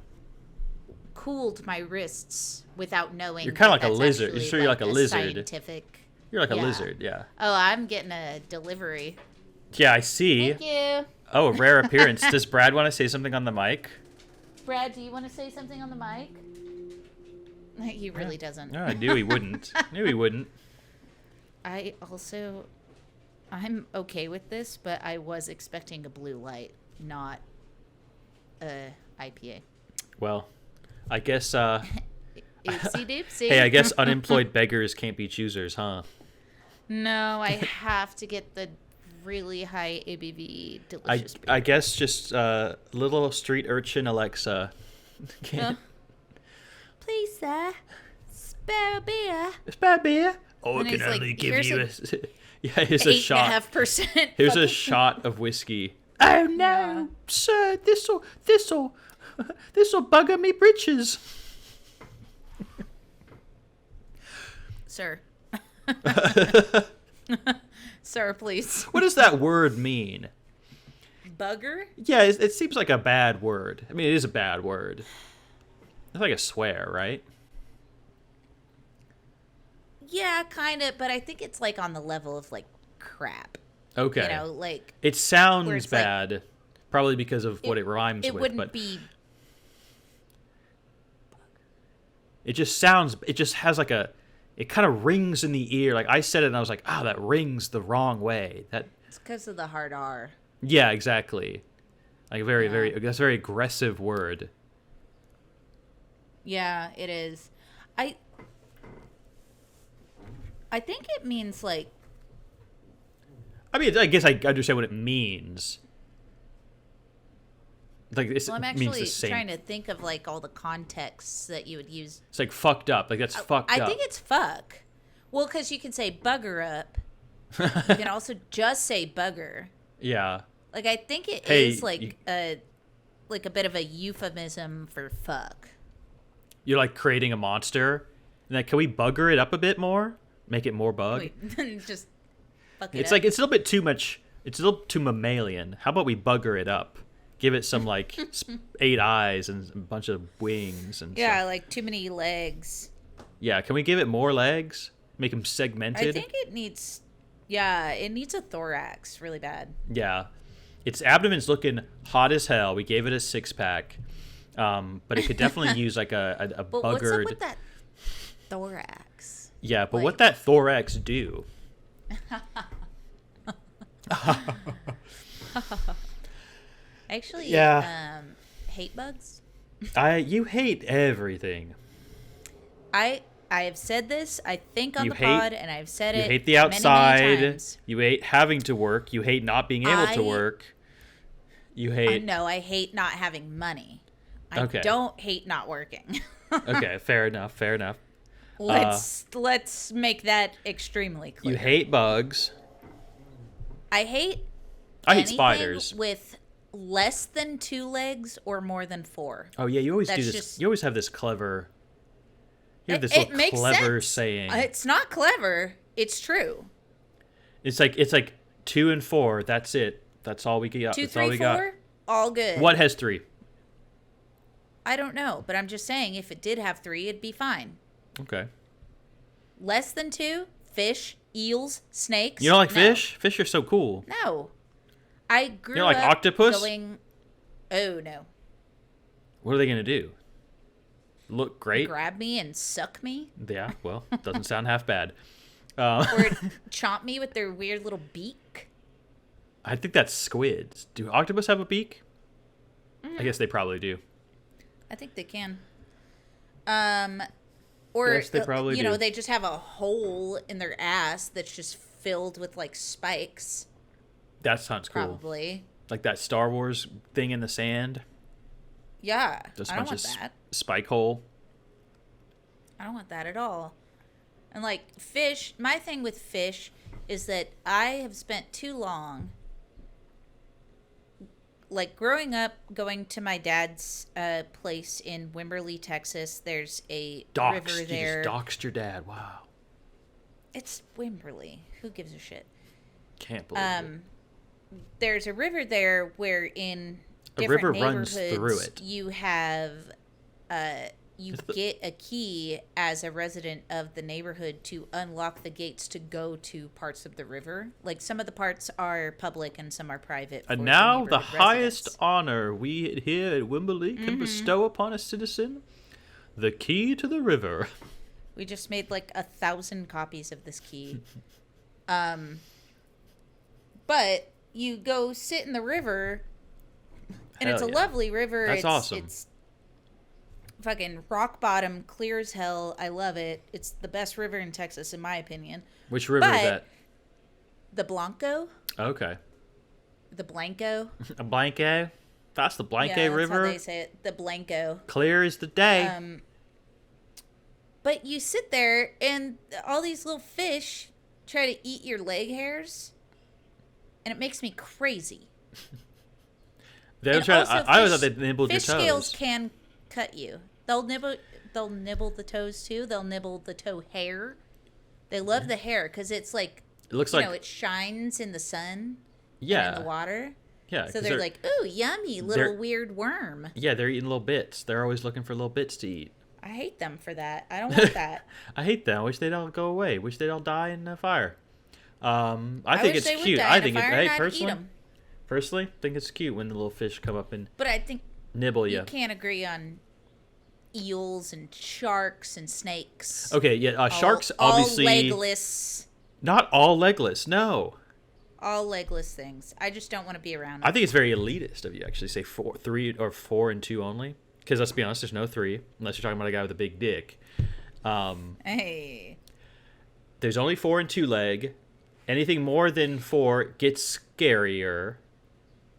cooled my wrists without knowing. You're kind of like a lizard. You're sure you're like a lizard. Scientific. You're like a lizard, yeah. Oh, I'm getting a delivery. Yeah, I see. Thank you. Oh, a rare appearance. Does Brad want to say something on the mic? Brad, do you want to say something on the mic? He really doesn't. No, I knew he wouldn't. I'm okay with this, but I was expecting a blue light, not a IPA. Well, I guess, Oopsie doopsie. hey, I guess unemployed beggars can't be choosers, huh? No, I have to get the really high ABV delicious beer. I guess just little street urchin Alexa. Please, sir, spare beer. Spare beer? Oh, and I can only like, give you a... Yeah, here's a shot. 8.5%. Here's a shot of whiskey. Oh, no, yeah. Sir, this'll bugger me britches. Sir. Sir, please. What does that word mean? Bugger? Yeah, it seems like a bad word. I mean, it is a bad word. It's like a swear, right? Yeah, kind of, but I think it's like on the level of like crap. Okay. You know, like it sounds bad, like, probably because of what it rhymes with. It wouldn't be. It just sounds. It just has like a. It kind of rings in the ear. Like I said it, and I was like, "Ah, that rings the wrong way." It's because of the hard R. Yeah, exactly. Like very. That's a very aggressive word. Yeah, it is. I think it means like. I mean, I guess I understand what it means. Like well, I'm actually trying to think of like all the contexts that you would use. It's like fucked up. Like that's fucked up. I think it's fuck. Well, because you can say bugger up. You can also just say bugger. Yeah. Like I think it is like a bit of a euphemism for fuck. You're like creating a monster. And like, can we bugger it up a bit more? Make it more bug? Wait, just fuck it It's up. like, it's a little bit too much. It's a little too mammalian. How about we bugger it up? Give it some, like, 8 eyes and a bunch of wings and yeah, stuff. like too many legs. Yeah, can we give it more legs? Make them segmented? I think it needs a thorax really bad. Yeah. Its abdomen's looking hot as hell. We gave it a 6-pack. But it could definitely use, like, a but buggered... what's up with that thorax? Yeah, but what that thorax do? Actually, yeah. Hate bugs. You hate everything. I have said this, I think, on pod, and I've said it. You hate the outside. Many times. You hate having to work. You hate not being able to work. You hate. No, I hate not having money. I Okay. don't hate not working. Okay, fair enough. Fair enough. Let's make that extremely clear. You hate bugs. I hate spiders with less than 2 legs or more than 4. Oh yeah, you always do this. You always have this clever. You have this little clever saying. It's not clever. It's true. It's like 2 and 4. That's it. That's all we got. 2, That's 3, all we 4. got. All good. What has 3? I don't know, but I'm just saying if it did have 3, it'd be fine. Okay. Less than 2, fish, eels, snakes. You don't like fish? Fish are so cool. No. I grew You don't like up octopus? going, oh, no. What are they going to do? look great. Grab me and suck me. Yeah, well, doesn't sound half bad. Or chomp me with their weird little beak. I think that's squids. Do octopus have a beak? I guess they probably do. I think they can. Or Yes, they probably you know, do. they just have a hole in their ass that's just filled with like spikes. That sounds cool. Probably. Like that Star Wars thing in the sand. Yeah. Just a I don't bunch want of that. spike hole. I don't want that at all. And like fish, my thing with fish is that I have spent too long, like growing up, going to my dad's place in Wimberley, Texas. There's a river You there. just doxed your dad. Wow. It's Wimberley. Who gives a shit? Can't believe it. There's a river there where in A different river neighborhoods runs through it. you have you get a key as a resident of the neighborhood to unlock the gates to go to parts of the river. Like some of the parts are public and some are private. And for now the neighborhood highest residents. honor we here at Wimberley can bestow upon a citizen, the key to the river. We just made like 1,000 copies of this key. But you go sit in the river, and it's a Hell yeah. lovely river. That's it's, awesome. It's fucking rock bottom, clear as hell. I love it. It's the best river in Texas, in my opinion. Which river is But- that? The Blanco, Okay. the Blanco. A Blanque? That's the Blanque Yeah, that's River. how they say it. The Blanco. Clear as the day. But you sit there, and all these little fish try to eat your leg hairs, and it makes me crazy. They don't And try. also I always thought fish- they nibbled your Fish scales toes. can cut you. They'll nibble. They'll nibble the toes too. They'll nibble the toe hair. They love the hair because it's like It looks you like know it shines in the sun yeah, and in the water. yeah. So 'cause they're like, ooh, yummy little they're- weird worm. yeah, they're eating little bits. They're always looking for little bits to eat. I hate them for that. I don't want that. I hate them. I wish they'd all go away. Wish they'd all die in a fire. I think wish it's they would cute. die I in a think it. fire Hey, and I'd eat personally, 'em. think it's cute when the little fish come up and But I think nibble you you. can't agree on eels and sharks and snakes. Okay, yeah. Sharks all obviously legless. not all legless. No, All legless things. I just don't want to be around I them. think it's very elitist of you actually say 3 or 4 and 2 only. Because let's be honest, there's no 3 unless you're talking about a guy with a big dick. Hey. There's only 4 and 2 leg. Anything more than 4 gets scarier.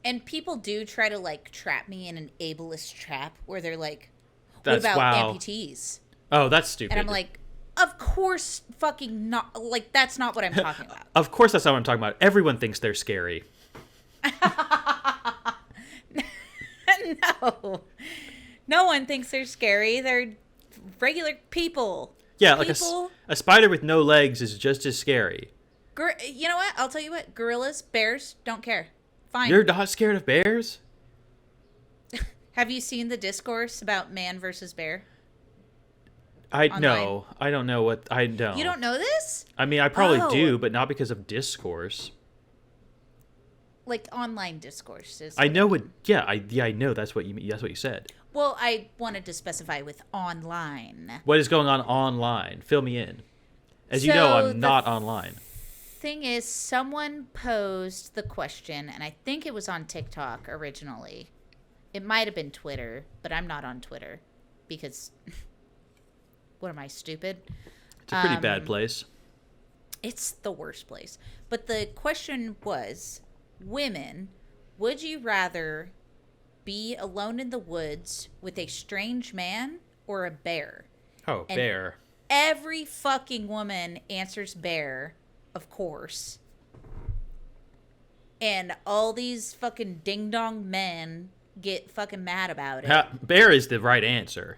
And people do try to like trap me in an ableist trap where they're like, what That's about wow. amputees? Oh, that's stupid. And I'm like, of course fucking not. Like, that's not what I'm talking about. Of course, that's not what I'm talking about. Everyone thinks they're scary. No. No one thinks they're scary. They're regular people. Yeah, like People- a spider with no legs is just as scary. You know what? I'll tell you what. Gorillas, bears, don't care. Fine. You're not scared of bears? Have you seen the discourse about man versus bear? No. I don't know what. I don't. You don't know this? I mean, I probably Oh. do, but not because of discourse. Like online discourses. I know what. Yeah, I know. That's what you mean. That's what you said. Well, I wanted to specify with online. What is going on online? Fill me in. As you know, So I'm not online. Thing is, someone posed the question, and I think it was on TikTok originally. It might have been Twitter, but I'm not on Twitter because what am I, stupid? It's a pretty bad place. It's the worst place. But the question was, women, would you rather be alone in the woods with a strange man or a bear? Oh, and- bear. Every fucking woman answers bear, of course. And all these fucking ding-dong men get fucking mad about it. Bear is the right answer.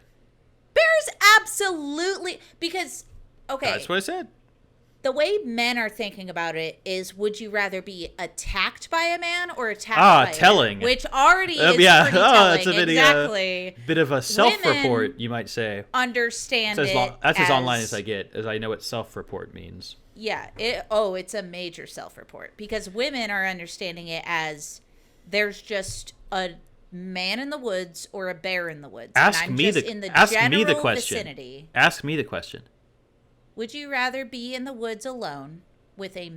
Bear's absolutely... Because, okay, That's what I said. the way men are thinking about it is, would you rather be attacked by a man or attacked by a telling. man? Which already is Yeah. pretty Oh, telling. it's a bit, Exactly. Bit of a self-report, Women- you might say. Understand That's it that's as online as I get, as I know what self-report means. Yeah. It's a major self-report because women are understanding it as there's just a man in the woods or a bear in the woods? Ask and I'm me just the in the ask me the general question. vicinity. Ask me the question. Would you rather be in the woods alone with a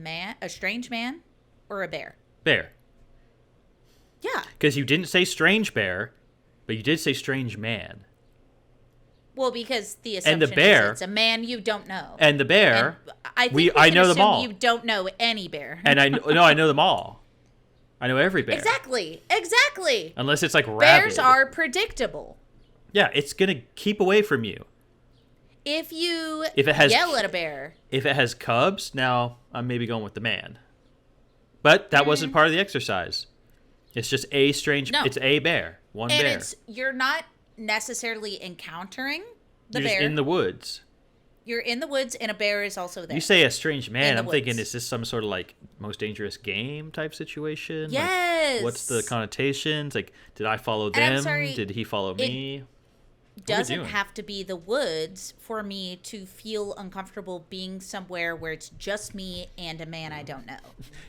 strange man, or a bear? Bear. Yeah. Because you didn't say strange bear, but you did say strange man. Well, because the assumption And the bear, is it's a man you don't know. And the bear, And I think I know them all. You don't know any bear. And I know them all. I know every bear. Exactly. Unless it's like rabid. Bears are predictable. Yeah, it's gonna keep away from you. If it has yell at a bear. If it has cubs, now I'm maybe going with the man. But that wasn't part of the exercise. It's just a strange. No. It's a bear. One bear. And you're not necessarily encountering the You're bear. just in the woods. You're in the woods, and a bear is also there. You say a strange man, I'm woods. thinking, is this some sort of like most dangerous game type situation? Yes. Like, what's the connotations? Like, did I follow them? And I'm sorry, did he follow me? Doesn't have to be the woods for me to feel uncomfortable being somewhere where it's just me and a man I don't know.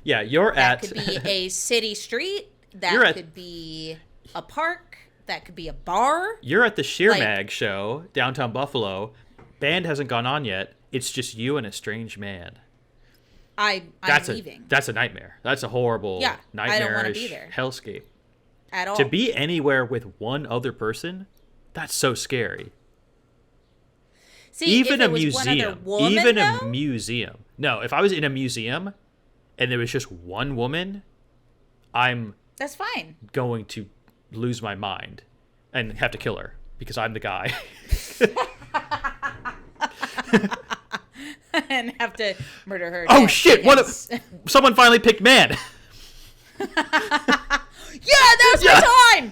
Yeah, that could be a city street. That could be a park. That could be a bar. You're at the Sheer Mag show, downtown Buffalo. Band hasn't gone on yet. It's just you and a strange man. I'm leaving. That's a nightmare. That's a horrible, nightmarish I don't want to be there. hellscape. At all. To be anywhere with one other person, that's so scary. See, even if a museum. A museum. No, if I was in a museum and there was just one woman, that's fine. Going to lose my mind and have to kill her because I'm the guy. And have to murder her. Oh shit! Someone finally picked man. Yeah, that was my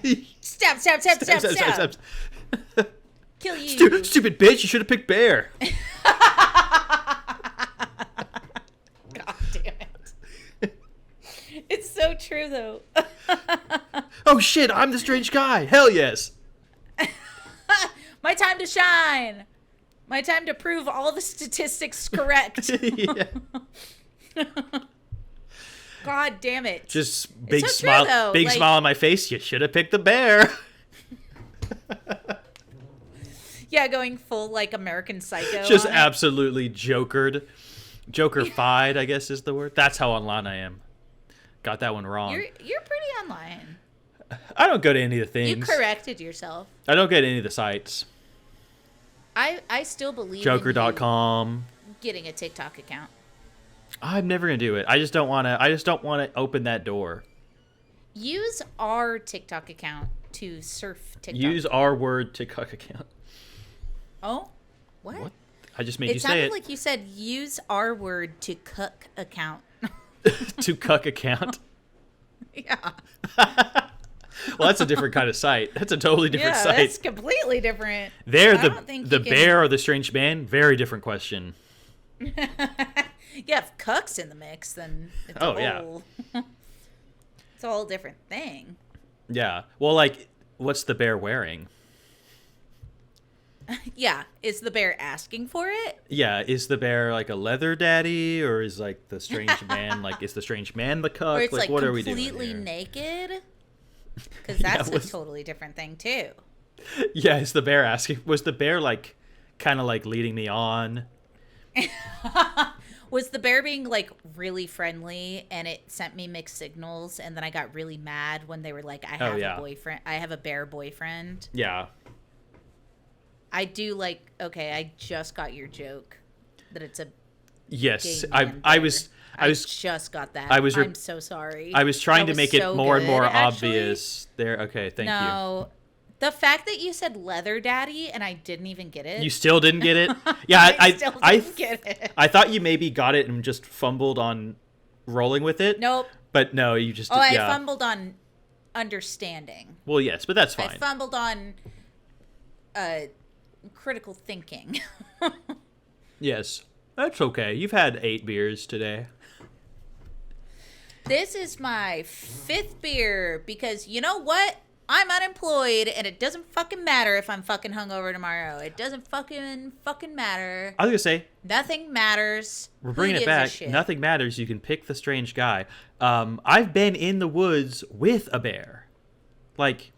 time. Stab. Kill you. Stupid bitch! You should have picked bear. God damn it! It's so true though. Oh shit! I'm the strange guy. Hell yes. My time to shine. My time to prove all the statistics correct. God damn it. Just big smile. Big smile on my face. You should have picked the bear. Yeah, going full like American Psycho. Just absolutely jokered. Joker-fied, I guess is the word. That's how online I am. Got that one wrong. You're pretty online. I don't go to any of the things. You corrected yourself. I don't go to any of the sites. I still believe Joker.com. Getting a TikTok account. I'm never gonna do it. I just don't want to open that door. Use our TikTok account to surf TikTok. Use our word TikTok account. Oh, what? I just made you say it. It sounded like you said use our word to cuck account. To cuck account. Yeah. Well, that's a different kind of site. That's a totally different site. Yeah, that's completely different. There, the bear or the strange man, very different question. Yeah, if cuck's in the mix, then it's it's a whole different thing. Yeah. Well, like, what's the bear wearing? Yeah. Is the bear asking for it? Yeah. Is the bear like a leather daddy, or is like the strange man is the strange man the cuck? Or it's like what are we doing completely here? Naked? Because that's a totally different thing too. Yeah. Is the bear asking? Was the bear like kind of like leading me on? Was the bear being like really friendly and it sent me mixed signals, and then I got really mad when they were like, I have a boyfriend. I have a bear boyfriend. Yeah. I do like, okay, I just got your joke that it's a Yes, I just got that. I'm so sorry. I was trying to make it more and more obvious there. Okay, thank you. No. The fact that you said leather daddy and I didn't even get it. You still didn't get it? Yeah, I didn't get it. I thought you maybe got it and just fumbled on rolling with it. Nope. But no, you just I fumbled on understanding. Well, yes, but that's fine. I fumbled on critical thinking. Yes. That's okay. You've had 8 beers today. This is my 5th beer because you know what? I'm unemployed and it doesn't fucking matter if I'm fucking hungover tomorrow. It doesn't fucking matter. I was going to say. Nothing matters. We're bringing it back. Nothing matters. You can pick the strange guy. I've been in the woods with a bear. Like,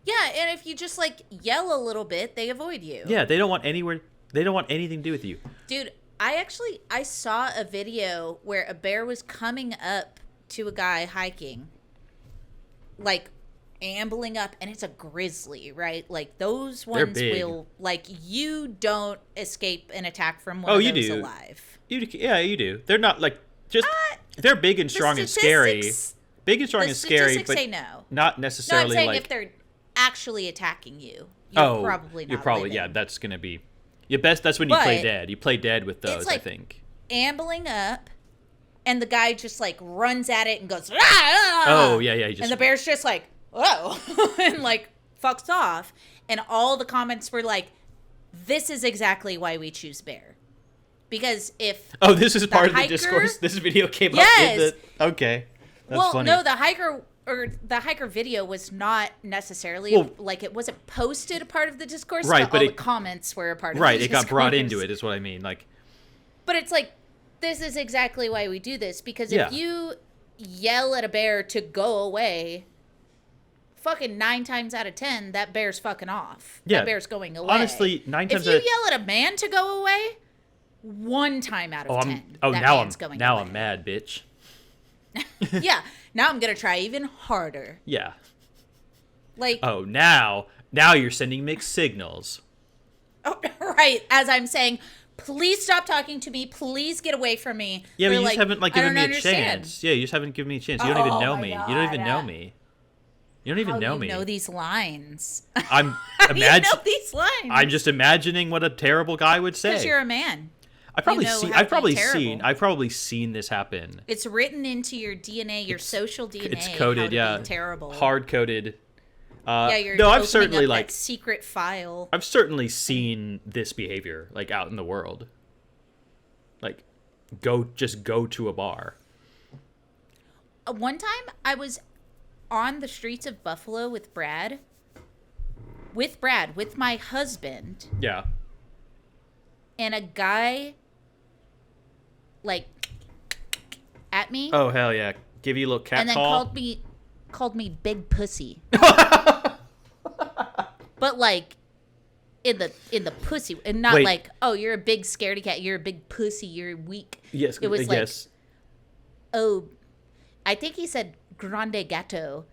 Yeah, and if you just like yell a little bit, they avoid you. Yeah, they don't want anything to do with you. Dude, I saw a video where a bear was coming up to a guy hiking, like ambling up, and it's a grizzly, right? Like those ones will, like, you don't escape an attack from one of those alive. You do. They're not like just they're big and strong and scary. Big and strong and scary, but say no. Not necessarily. No, I'm saying like, if they're actually attacking you, probably not. Yeah. That's gonna be your best. That's when you play dead. You play dead with those. Like, I think ambling up, and the guy just like runs at it and goes. Ah! Oh yeah. And the bear's just like, oh, and like fucks off. And all the comments were like, "This is exactly why we choose bear." Because if this is part of the discourse. This video came up in the That's funny. No, the hiker video was not necessarily like, it wasn't posted a part of the discourse, right? But all the comments were a part of the discourse. It got brought into it, is what I mean. Like, but it's like, this is exactly why we do this, because if you yell at a bear to go away, fucking 9 times out of 10, that bear's fucking off. Yeah, that bear's going away. Honestly, 9 times. If you yell at a man to go away, 1 time out of 10, that man's going away. Now I'm mad, bitch. Yeah, now I'm gonna try even harder. Yeah. Like. Oh, now you're sending mixed signals. Oh, right. As I'm saying, please stop talking to me. Please get away from me. Yeah, but you just haven't given me a chance. Yeah, you just haven't given me a chance. You don't even know me. God. You don't even know me. You don't even know me. You know these lines. I'm you know these lines. I'm just imagining what a terrible guy would say. Because you're a man. I've probably seen this happen. It's written into your DNA, your social DNA. It's coded, how to be terrible. Hard coded. I've certainly that secret file. I've certainly seen this behavior like out in the world. Like, go to a bar. One time I was on the streets of Buffalo with my husband. Yeah. And a guy like at me. Oh hell yeah! Give you a little cat and then call. called me big pussy. But like in the pussy, and not like, oh, you're a big scaredy cat, you're a big pussy, you're weak. Yes, it was like, yes. Oh, I think he said grande gato.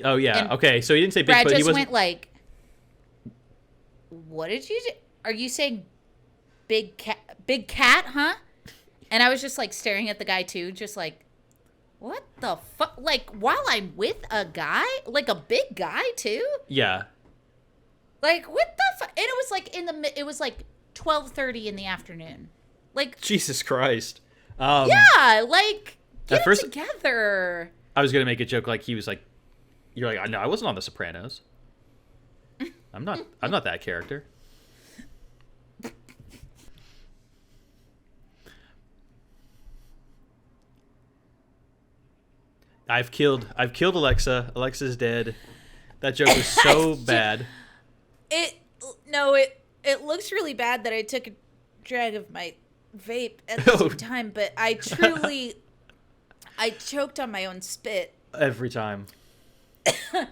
Oh yeah, and okay. So he didn't say big, Brad but he just went like, what did you do? Are you saying big cat, huh? And I was just like staring at the guy too, just like, what the fuck? Like, while I'm with a guy, like a big guy too. Yeah. Like, what the fuck? And it was like it was like 12:30 in the afternoon. Like, Jesus Christ. Yeah, like, get it together. I was gonna make a joke like he was like, you're like, no, I wasn't on The Sopranos. I'm not that character. I've killed Alexa. Alexa's dead. That joke was so bad. It looks really bad that I took a drag of my vape at the same time, but I choked on my own spit. Every time.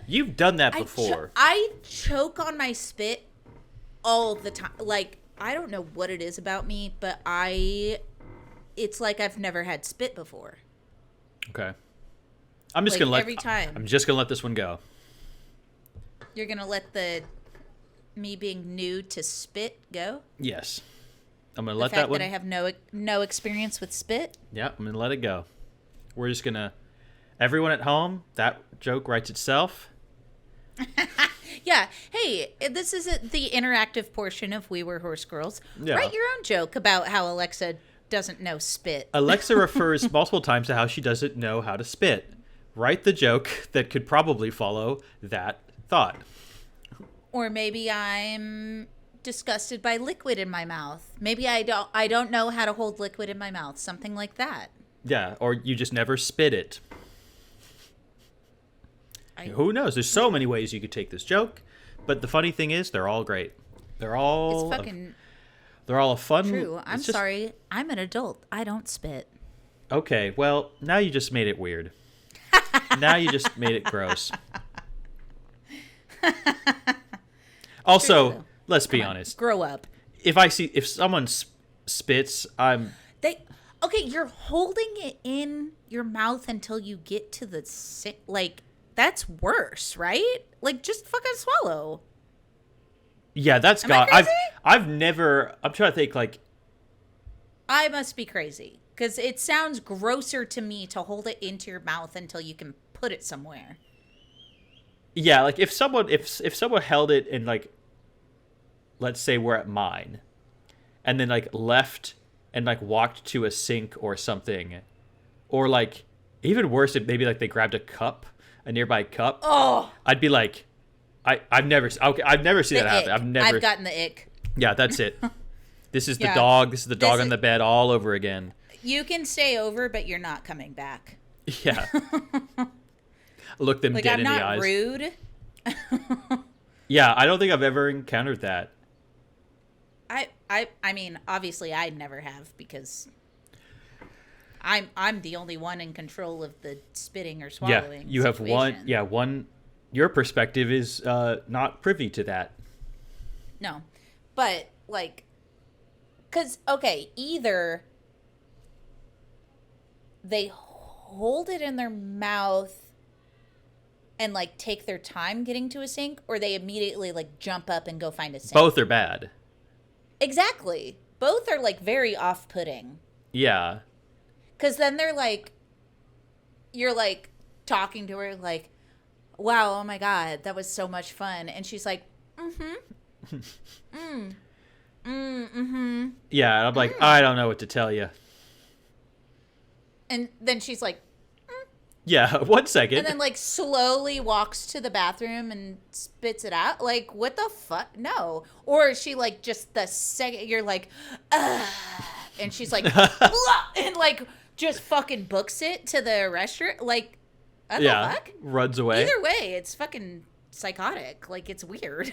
You've done that before. I choke on my spit all the time. Like, I don't know what it is about me, but it's like I've never had spit before. Okay. I'm just gonna every time. I'm just gonna let this one go. You're gonna let me being new to spit go? Yes. I'm gonna let that one. The fact that I have no experience with spit? Yeah, I'm gonna let it go. We're just gonna. Everyone at home, that joke writes itself. Yeah. Hey, this is the interactive portion of We Were Horse Girls. Yeah. Write your own joke about how Alexa doesn't know spit. Alexa refers multiple times to how she doesn't know how to spit. Write the joke that could probably follow that thought. Or maybe I'm disgusted by liquid in my mouth. Maybe I don't know how to hold liquid in my mouth. Something like that. Yeah, or you just never spit it. Who knows? There's so many ways you could take this joke, but the funny thing is, they're all great. They're all a fun. True. I'm sorry. I'm an adult. I don't spit. Okay. Well, now you just made it weird. Now you just made it gross. Also, True. let's be Come on, honest. grow up. If someone spits, Okay, you're holding it in your mouth until you get to the like that's worse, right? Like just fucking swallow. yeah, that's Am I got. crazy? I've never. I'm trying to think like. I must be crazy because it sounds grosser to me to hold it into your mouth until you can put it somewhere. Yeah, like if someone held it and like, let's say we're at mine, and then like left and like walked to a sink or something, or like even worse if maybe like they grabbed a nearby cup. Oh, I'd be like, I've never seen that happen. I've gotten the ick. Yeah, that's it. This is the Yeah. dog. This is the dog This on the bed all over again. You can stay over, but you're not coming back. Yeah. Look them Like dead I'm in the not eyes. rude. Yeah, I don't think I've ever encountered that. I mean, obviously I never have because I'm the only one in control of the spitting or swallowing. Yeah, you have one. situation. Yeah, one. Your perspective is not privy to that. No. But like cuz okay, either they hold it in their mouth and like take their time getting to a sink or they immediately like jump up and go find a sink. Both are bad. Exactly. Both are like very off-putting. Yeah. Cuz then they're like you're like talking to her like, "Wow, oh my god, that was so much fun." And she's like, "Mhm." Mhm. Yeah, and I'm like, I don't know what to tell you. And then she's like, Yeah, 1 second. and then like slowly walks to the bathroom and spits it out. Like, what the fuck? No. Or she like just the second you're like, ugh, and she's like, "Blah," and like just fucking books it to the restroom. Like, what the fuck? runs away. Either way, it's fucking psychotic. Like, it's weird.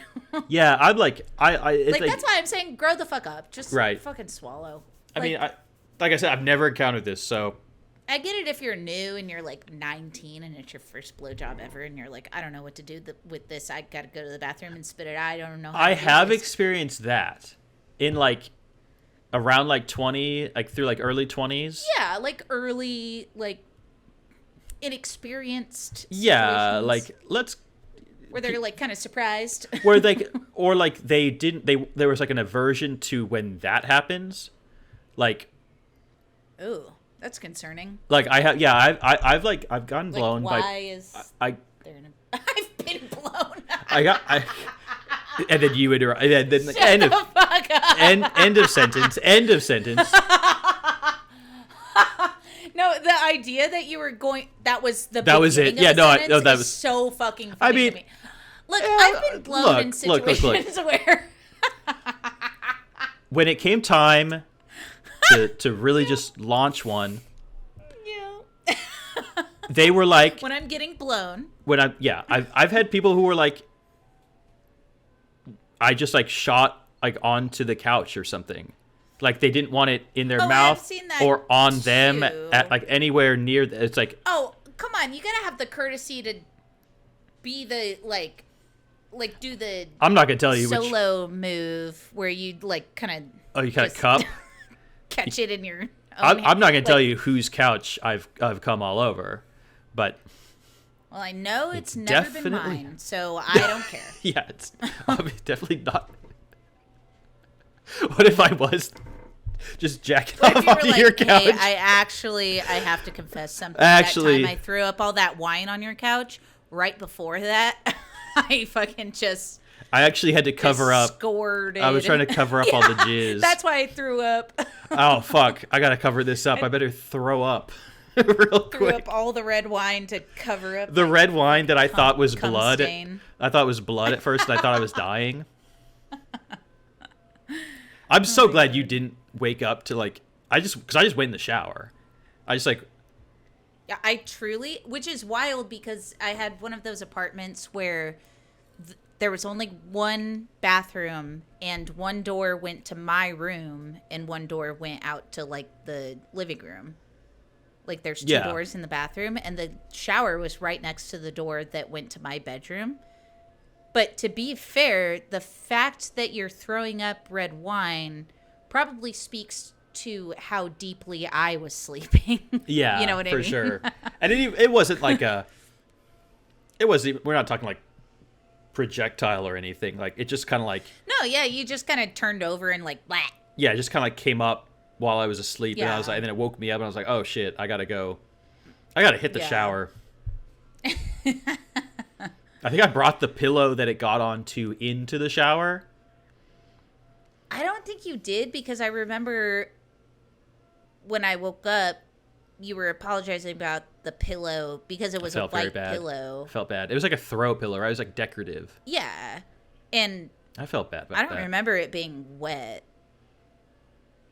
Yeah, I'm like, it's Like, that's why I'm saying grow the fuck up. Just Right. fucking swallow. I Like, mean, like I said, I've never encountered this, so I get it if you're new and you're like 19 and it's your first blowjob ever and you're like, I don't know what to do with this. I gotta go to the bathroom and spit it out. I don't know. How I to do have this. experienced that in like around like 20, like through like early 20s. Yeah, like early, like inexperienced. Yeah, situations like let's where they're like kind of surprised. where they or like they didn't there was like an aversion to when that happens. Like Ooh, that's concerning. like I have I've gotten Like, blown why by is I there I've been blown. I and then you interrupt and then Shut end the of fuck up. end of sentence No, the idea that you were going that was the That was it. beginning Yeah, of a no, sentence no, that is was- so fucking funny I mean, to me. Look, yeah, I've been blown in look. situations where when it came time to really just launch one, yeah. they were like When I'm getting blown. I've had people who were like I just like shot like onto the couch or something. Like they didn't want it in their Oh, I've mouth seen that or on them too. at like anywhere near it's like Oh, come on, you gotta have the courtesy to be the like do the I'm not gonna tell you which solo move where you like kind of you got a just cup. catch it in your own I'm not gonna hand. tell Like, you whose couch I've come all over, but well, I know it's never been definitely- mine, so I don't care. yeah, it's definitely not. What if I was just jacking What if off you were onto like, your couch? hey, I have to confess something. Actually- that time I threw up all that wine on your couch. Right before that, I fucking just I actually had to cover up. scored. I was trying to cover up all the jizz. That's why I threw up. Oh fuck! I gotta cover this up. I better throw up real Threw quick. up all the red wine to cover up The red wine that I thought was cum blood. stain. I thought it was blood at first, and I thought I was dying. I'm so glad you didn't wake up to like. Because I just went in the shower. I just like. Yeah, I truly, which is wild because I had one of those apartments where there was only one bathroom and one door went to my room and one door went out to like the living room. Like there's two Yeah. doors in the bathroom and the shower was right next to the door that went to my bedroom. But to be fair, the fact that you're throwing up red wine probably speaks to how deeply I was sleeping. Yeah, you know what I for mean? sure. And it wasn't like a. It wasn't. We're not talking like projectile or anything. Like it just kind of like. No, yeah, you just kind of turned over and like, blah. Yeah, it just kind of like came up while I was asleep, and I was Yeah. like, and then it woke me up, and I was like, oh shit, I gotta go. I gotta hit the Yeah. shower. I think I brought the pillow that it got onto into the shower. I don't think you did, because I remember when I woke up, you were apologizing about the pillow because it was a Felt very white bad. pillow. Felt bad. It was like a throw pillow, right? It was like decorative. Yeah. And I felt bad about I don't that. remember it being wet.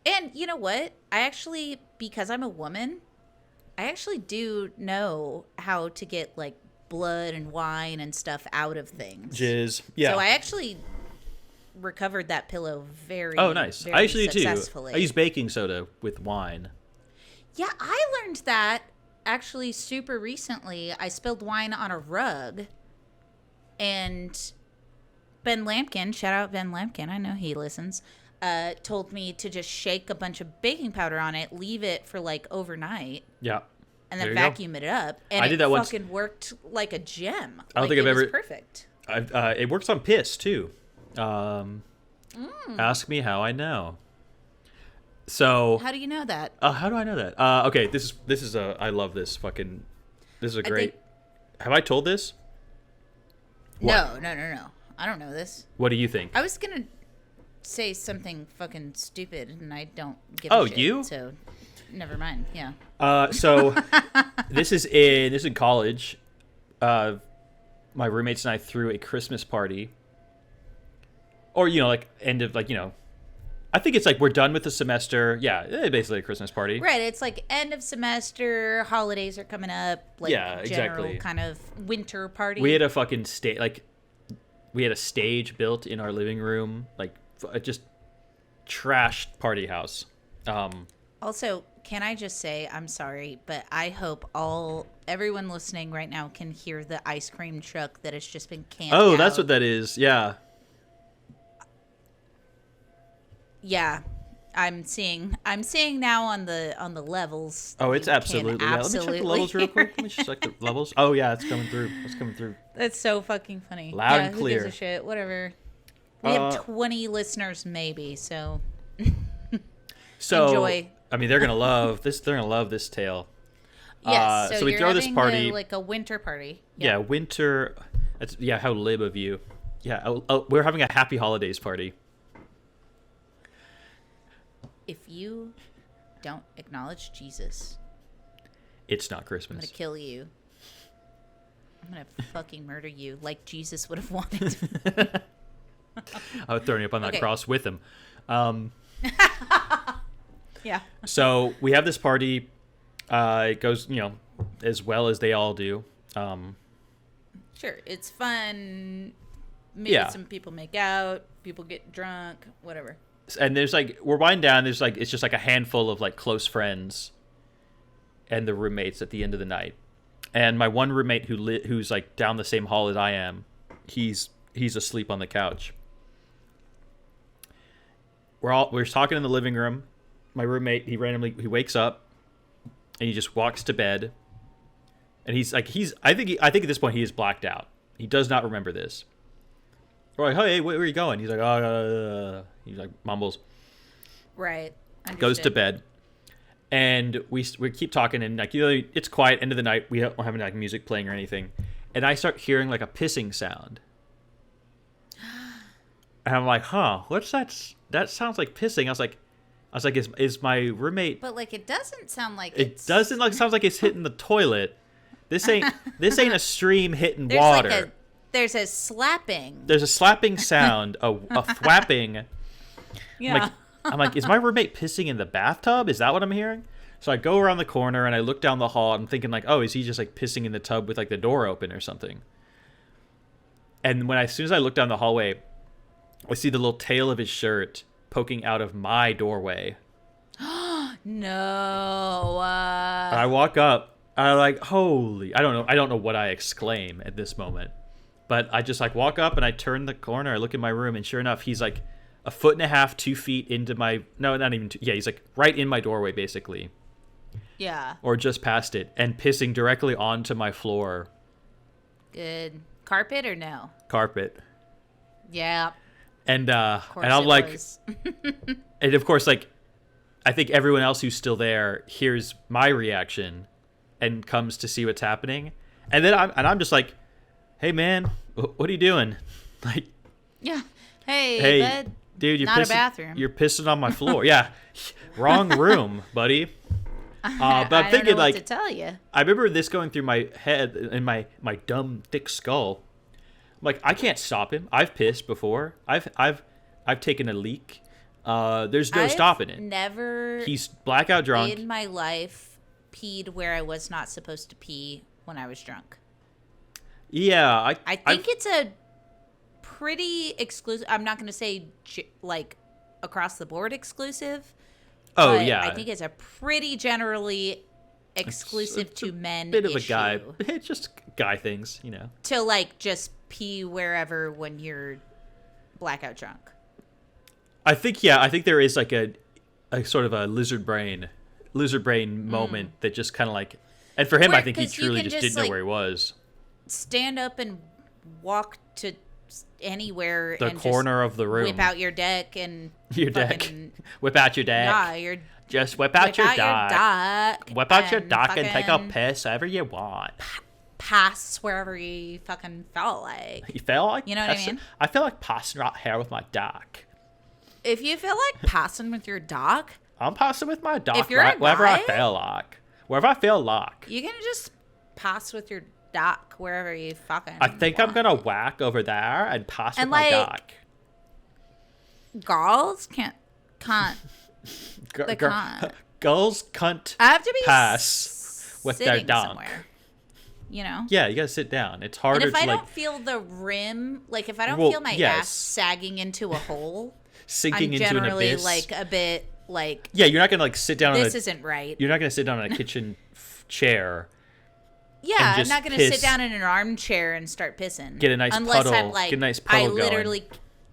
And you know what? I actually, because I'm a woman, I actually do know how to get like blood and wine and stuff out of things. Jizz. Yeah. So I actually recovered that pillow very nice. very I actually do. successfully. I use baking soda with wine. Yeah, I learned that actually super recently. I spilled wine on a rug, and Ben Lampkin, shout out Ben Lampkin, I know he listens, told me to just shake a bunch of baking powder on it, leave it for like overnight, Yeah. and There then you go. vacuum it up, and I did it that once. fucking worked like a gem. I don't Like, think I've it was ever- perfect. It works on piss too. Ask me how I know. So How do you know that? how do I know that? Okay, this is a. I love this fucking. This is a I great. think- Have I told this? No. I don't know this. What do you think? I was gonna say something fucking stupid, and I don't give Oh, a shit. you? So, never mind. Yeah. So this is in college. My roommates and I threw a Christmas party. Or like end of I think it's like we're done with the semester. Yeah, basically a Christmas party. Right. It's like end of semester, holidays are coming up. Like Yeah, general exactly. kind of winter party. We had a fucking we had a stage built in our living room, like just trashed party house. Also, can I just say, I'm sorry, but I hope everyone listening right now can hear the ice cream truck that has just been camped Oh, that's out. what that is. Yeah. Yeah. I'm seeing now on the levels. Oh, it's You can absolutely. Yeah. Let me check the levels real quick. Let me check the levels. Oh yeah, it's coming through. It's coming through. That's so fucking funny. Loud yeah, and who clear. gives a shit? Whatever. We have 20 listeners, maybe. So So Enjoy. I mean, they're gonna love this. They're gonna love this tale. yes. So so we you're throw this having party. like a winter party. Yeah, winter. That's how lib of you. Yeah, we're having a happy holidays party. If you don't acknowledge Jesus, It's not I'm Christmas. gonna kill you. I'm gonna fucking murder you like Jesus would have wanted. I was throwing you up on that Okay. cross with him. Yeah. So we have this party. It goes, as well as they all do. Sure. It's fun. Maybe Yeah. some people make out. People get drunk. Whatever. And there's we're winding down. There's it's just a handful of close friends, and the roommates at the end of the night. And my one roommate who's down the same hall as I am, he's asleep on the couch. We're talking in the living room. My roommate, he wakes up, and he just walks to bed. And I think at this point he is blacked out. He does not remember this. We're like, hey, where are you going? He's like, he mumbles. Right. Goes to Understood. bed, and we keep talking, and it's quiet. End of the night, we don't have any music playing or anything, and I start hearing a pissing sound, and I'm like, huh, what's that? That sounds like pissing. I was like, is my roommate? But it doesn't sound like It doesn't sounds like it's hitting the toilet. This ain't a stream hitting water. There's a slapping. There's a slapping sound, a thwapping. Yeah. I'm like, is my roommate pissing in the bathtub? Is that what I'm hearing? So I go around the corner and I look down the hall. I'm thinking oh, is he just pissing in the tub with the door open or something? And as soon as I look down the hallway, I see the little tail of his shirt poking out of my doorway. No. And I walk up. I'm like, holy! I don't know what I exclaim at this moment, But I just like walk up and I turn the corner. I look in my room, and sure enough, he's like a foot and a half, 2 feet into my not even 2, yeah, he's like right in my doorway basically. Yeah. Or just past it, and pissing directly onto my floor. Good. Carpet or no? Carpet. Yeah. And I'm like, and of course, like, I think everyone else who's still there hears my reaction and comes to see what's happening. And then I'm just like, hey man, what are you doing? Like, yeah. Hey, bud. Dude, you're not pissing, a bathroom. You're pissing on my floor. Yeah. Wrong room, buddy. But I'm I thinking, don't know like, what to tell you. I remember this going through my head in my dumb thick skull. Like, I can't stop him. I've pissed before. I've taken a leak. There's no stopping it. Never. He's blackout drunk. In my life, peed where I was not supposed to pee when I was drunk. Yeah, I think it's a pretty exclusive. I'm not going to say like across the board exclusive. Oh but yeah, I think it's a pretty generally exclusive to men. Bit of a guy. It's just guy things, you know. To like just pee wherever when you're blackout drunk. I think there is like a sort of a lizard brain moment that just kind of like, and for him, I think he truly just didn't know where he was. Stand up and walk to anywhere. The corner of the room. Whip out your deck and Whip out your deck. Yeah, just whip out your dock. Whip out your dock and take a piss wherever you want. Pass wherever you fucking felt like. You feel like? You know what I mean? I feel like passing right here with my dock. If you feel like passing with your dock, I'm passing with my dock right wherever I feel like. Wherever I feel like. You can just pass with your dock wherever you fucking I think want. I'm gonna whack over there and pass with my like, dock. Girls can't. They can't. Girls can't I have to be pass with their dock. Somewhere. You know? Yeah, you gotta sit down. It's harder and if to I like. don't feel the rim, like if I don't feel my ass sagging into a hole, sinking I'm into an generally abyss. like a bit like. Yeah, you're not gonna like sit down. This isn't right. You're not gonna sit down on a kitchen chair. Yeah, I'm not gonna sit down in an armchair and start pissing. Get a nice unless puddle. I'm like, get a nice puddle I going. literally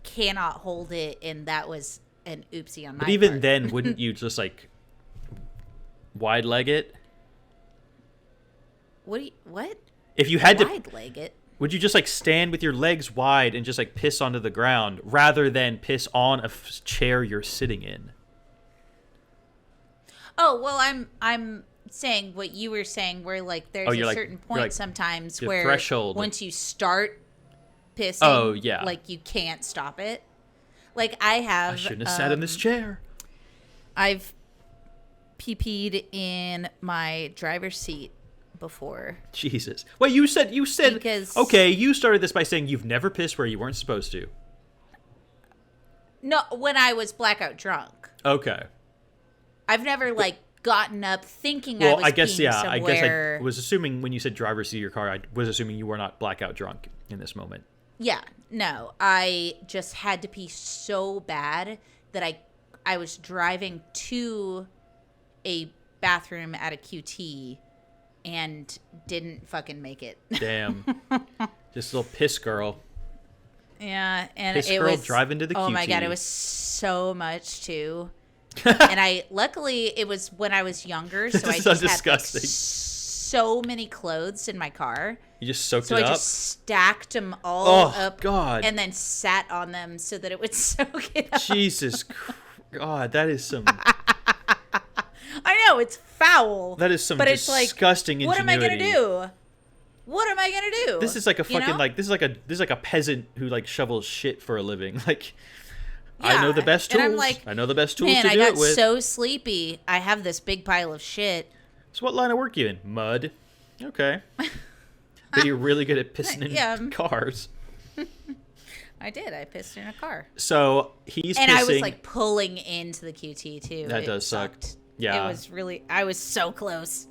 cannot hold it, and that was an oopsie on my part. But even then, wouldn't you just like wide leg it? What? If you had wide leg it, would you just like stand with your legs wide and just like piss onto the ground rather than piss on a chair you're sitting in? Oh well, I'm saying what you were saying, where like there's a certain point like, sometimes where threshold. Once you start pissing, oh yeah, like you can't stop it. Like I shouldn't have sat in this chair. I've pee-peed in my driver's seat before. Jesus. Wait, you said because, okay, you started this by saying you've never pissed where you weren't supposed to. No, when I was blackout drunk. Okay. I've never like gotten up thinking I was peeing somewhere. I guess I was assuming when you said driver's seat of your car, I was assuming you were not blackout drunk in this moment. Yeah, no. I just had to pee so bad that I was driving to a bathroom at a QT and didn't fucking make it. Damn. Just a little piss girl. Yeah, and piss it girl was driving to the QT. Oh my god, it was so much too. And luckily it was when I was younger, so I just had like, so many clothes in my car. You just soaked it up? So I just stacked them all up God. And then sat on them so that it would soak it up. Jesus God, that is some I know, it's foul. That is some but disgusting it's like, ingenuity. What am I gonna do? What am I gonna do? This is like a fucking like this is like a peasant who like shovels shit for a living. Like yeah. I know the best tools. And I'm like, I know the best tools man, to do it with. I got so sleepy. I have this big pile of shit. So what line of work you in? Mud. Okay. But you're really good at pissing in cars. I did. I pissed in a car. So he's and pissing. I was like pulling into the QT too. That does suck. Yeah. It was really. I was so close,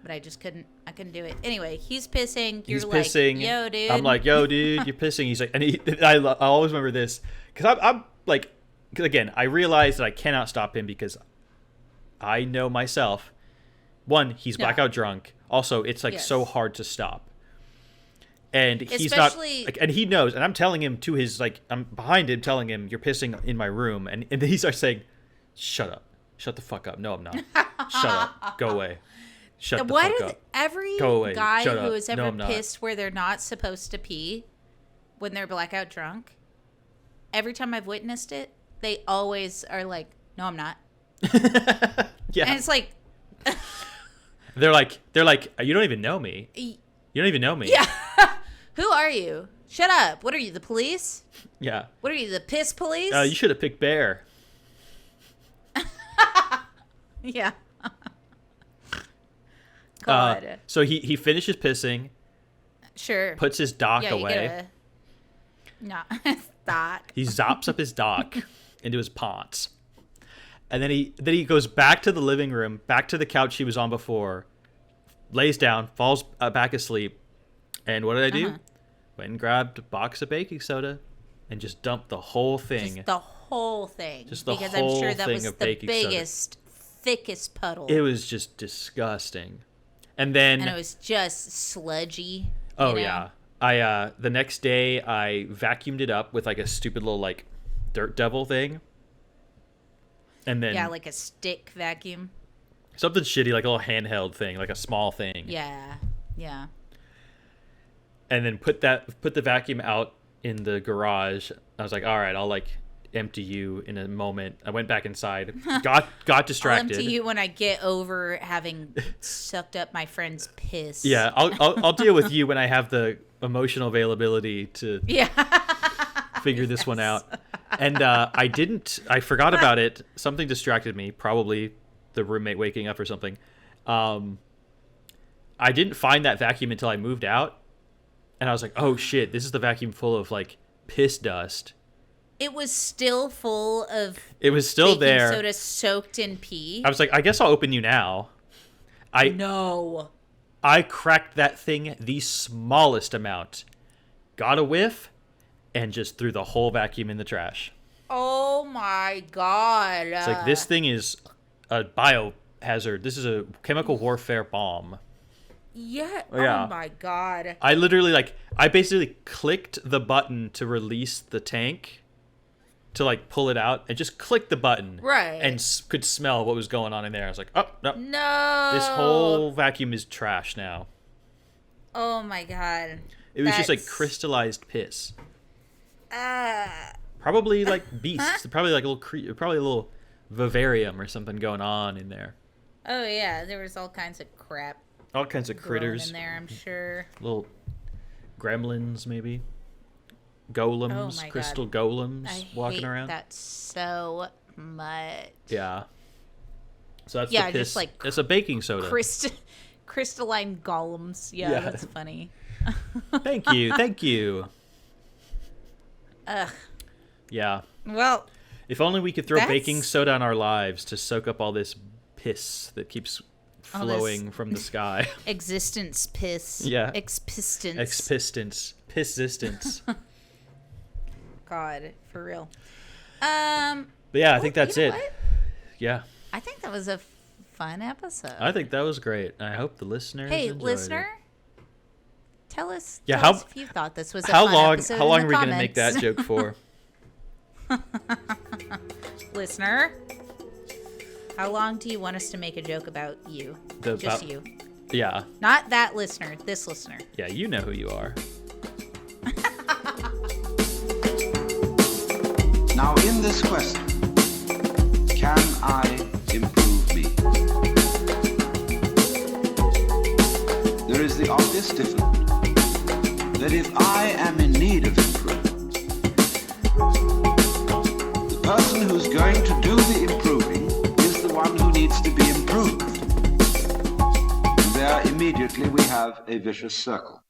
but I just couldn't. I couldn't do it. Anyway, he's pissing. You're like, pissing. Yo, dude. I'm like, yo, dude, you're pissing. He's like, and I always remember this because I'm like, because again, I realize that I cannot stop him because I know myself. One, he's blackout drunk. Also, it's like so hard to stop. And he's Especially- not like, and he knows, and I'm telling him to his like, I'm behind him telling him you're pissing in my room, and then he starts saying, "Shut up, shut the fuck up." No, I'm not. Shut up, go away. Shut the fuck up. Every Go away. guy Shut who up. has No, ever I'm not. pissed where they're not supposed to pee when they're blackout drunk, every time I've witnessed it, they always are like, "No, I'm not." Yeah, And it's like, they're like, you don't even know me. You don't even know me. yeah. Who are you? Shut up. What are you, the police? Yeah. What are you, the piss police? You should have picked Bear. Yeah. God. So he finishes pissing, Sure. puts his dock yeah, you away. gotta... No. Stock. He zops up his dock into his pants. And then he goes back to the living room, back to the couch he was on before, lays down, falls back asleep. And what did I do? Went and grabbed a box of baking soda and just dumped the whole thing. Just the whole thing. Just the because whole I'm sure that thing was of the baking soda. biggest, thickest puddle. It was just disgusting. And then and it was just sludgy. oh you know? yeah. I the next day I vacuumed it up with like a stupid little like dirt devil thing. And then Yeah, like a stick vacuum. something shitty, like a little handheld thing, like a small thing. Yeah. Yeah. And then put the vacuum out in the garage. I was like, all right, I'll like empty you in a moment. I went back inside, got I'll distracted. empty you when I get over having sucked up my friend's piss. Yeah, I'll deal with you when I have the emotional availability to Yeah. figure this one out. And I forgot about it. Something distracted me, probably the roommate waking up or something. I didn't find that vacuum until I moved out. And I was like, oh shit, this is the vacuum full of like piss dust. It was still full of It was still baking there. soda soaked in pee. I was like, I guess I'll open you now. No. I cracked that thing the smallest amount, got a whiff, and just threw the whole vacuum in the trash. Oh my god. It's like, this thing is a biohazard. This is a chemical warfare bomb. Yeah. Yeah. Oh my god. I basically clicked the button to release the tank, to like pull it out, and just clicked the button. Right. And could smell what was going on in there. I was like, oh, no. No. This whole vacuum is trash now. Oh my god. It was just like That's- crystallized piss. Uh, Probably like beasts. Probably like a little probably a little vivarium or something going on in there. oh yeah, there was all kinds of crap All kinds of growing critters. in there, I'm sure. Little gremlins maybe. Oh Golems, my crystal God. golems I walking hate around. that so much. Yeah. So that's Yeah, the piss. just like it's a baking soda. Crystalline golems. Yeah, Yeah. that's funny. Thank you. Thank you. Ugh. Yeah. Well, If only we could throw That's- baking soda on our lives to soak up all this piss that keeps All this- flowing from the sky. existence piss. Yeah. Expistence. Expistence. Pissistence. God, for real. But yeah, I think that's you know it. what? Yeah. I think that was a fun episode. I think that was great. I hope the listeners Hey, enjoyed listener, it. tell us. Yeah, tell how- us if you thought this was a How fun long episode how long in are the we going to make that comments. joke for? Listener, how long do you want us to make a joke about you? Just you. Yeah. Not that listener, this listener. Yeah, you know who you are. Now, in this question, can I improve me? There is the obvious difficulty that if I am in need of improvement, the person who's going to do the improving is the one who needs to be improved. And there immediately we have a vicious circle.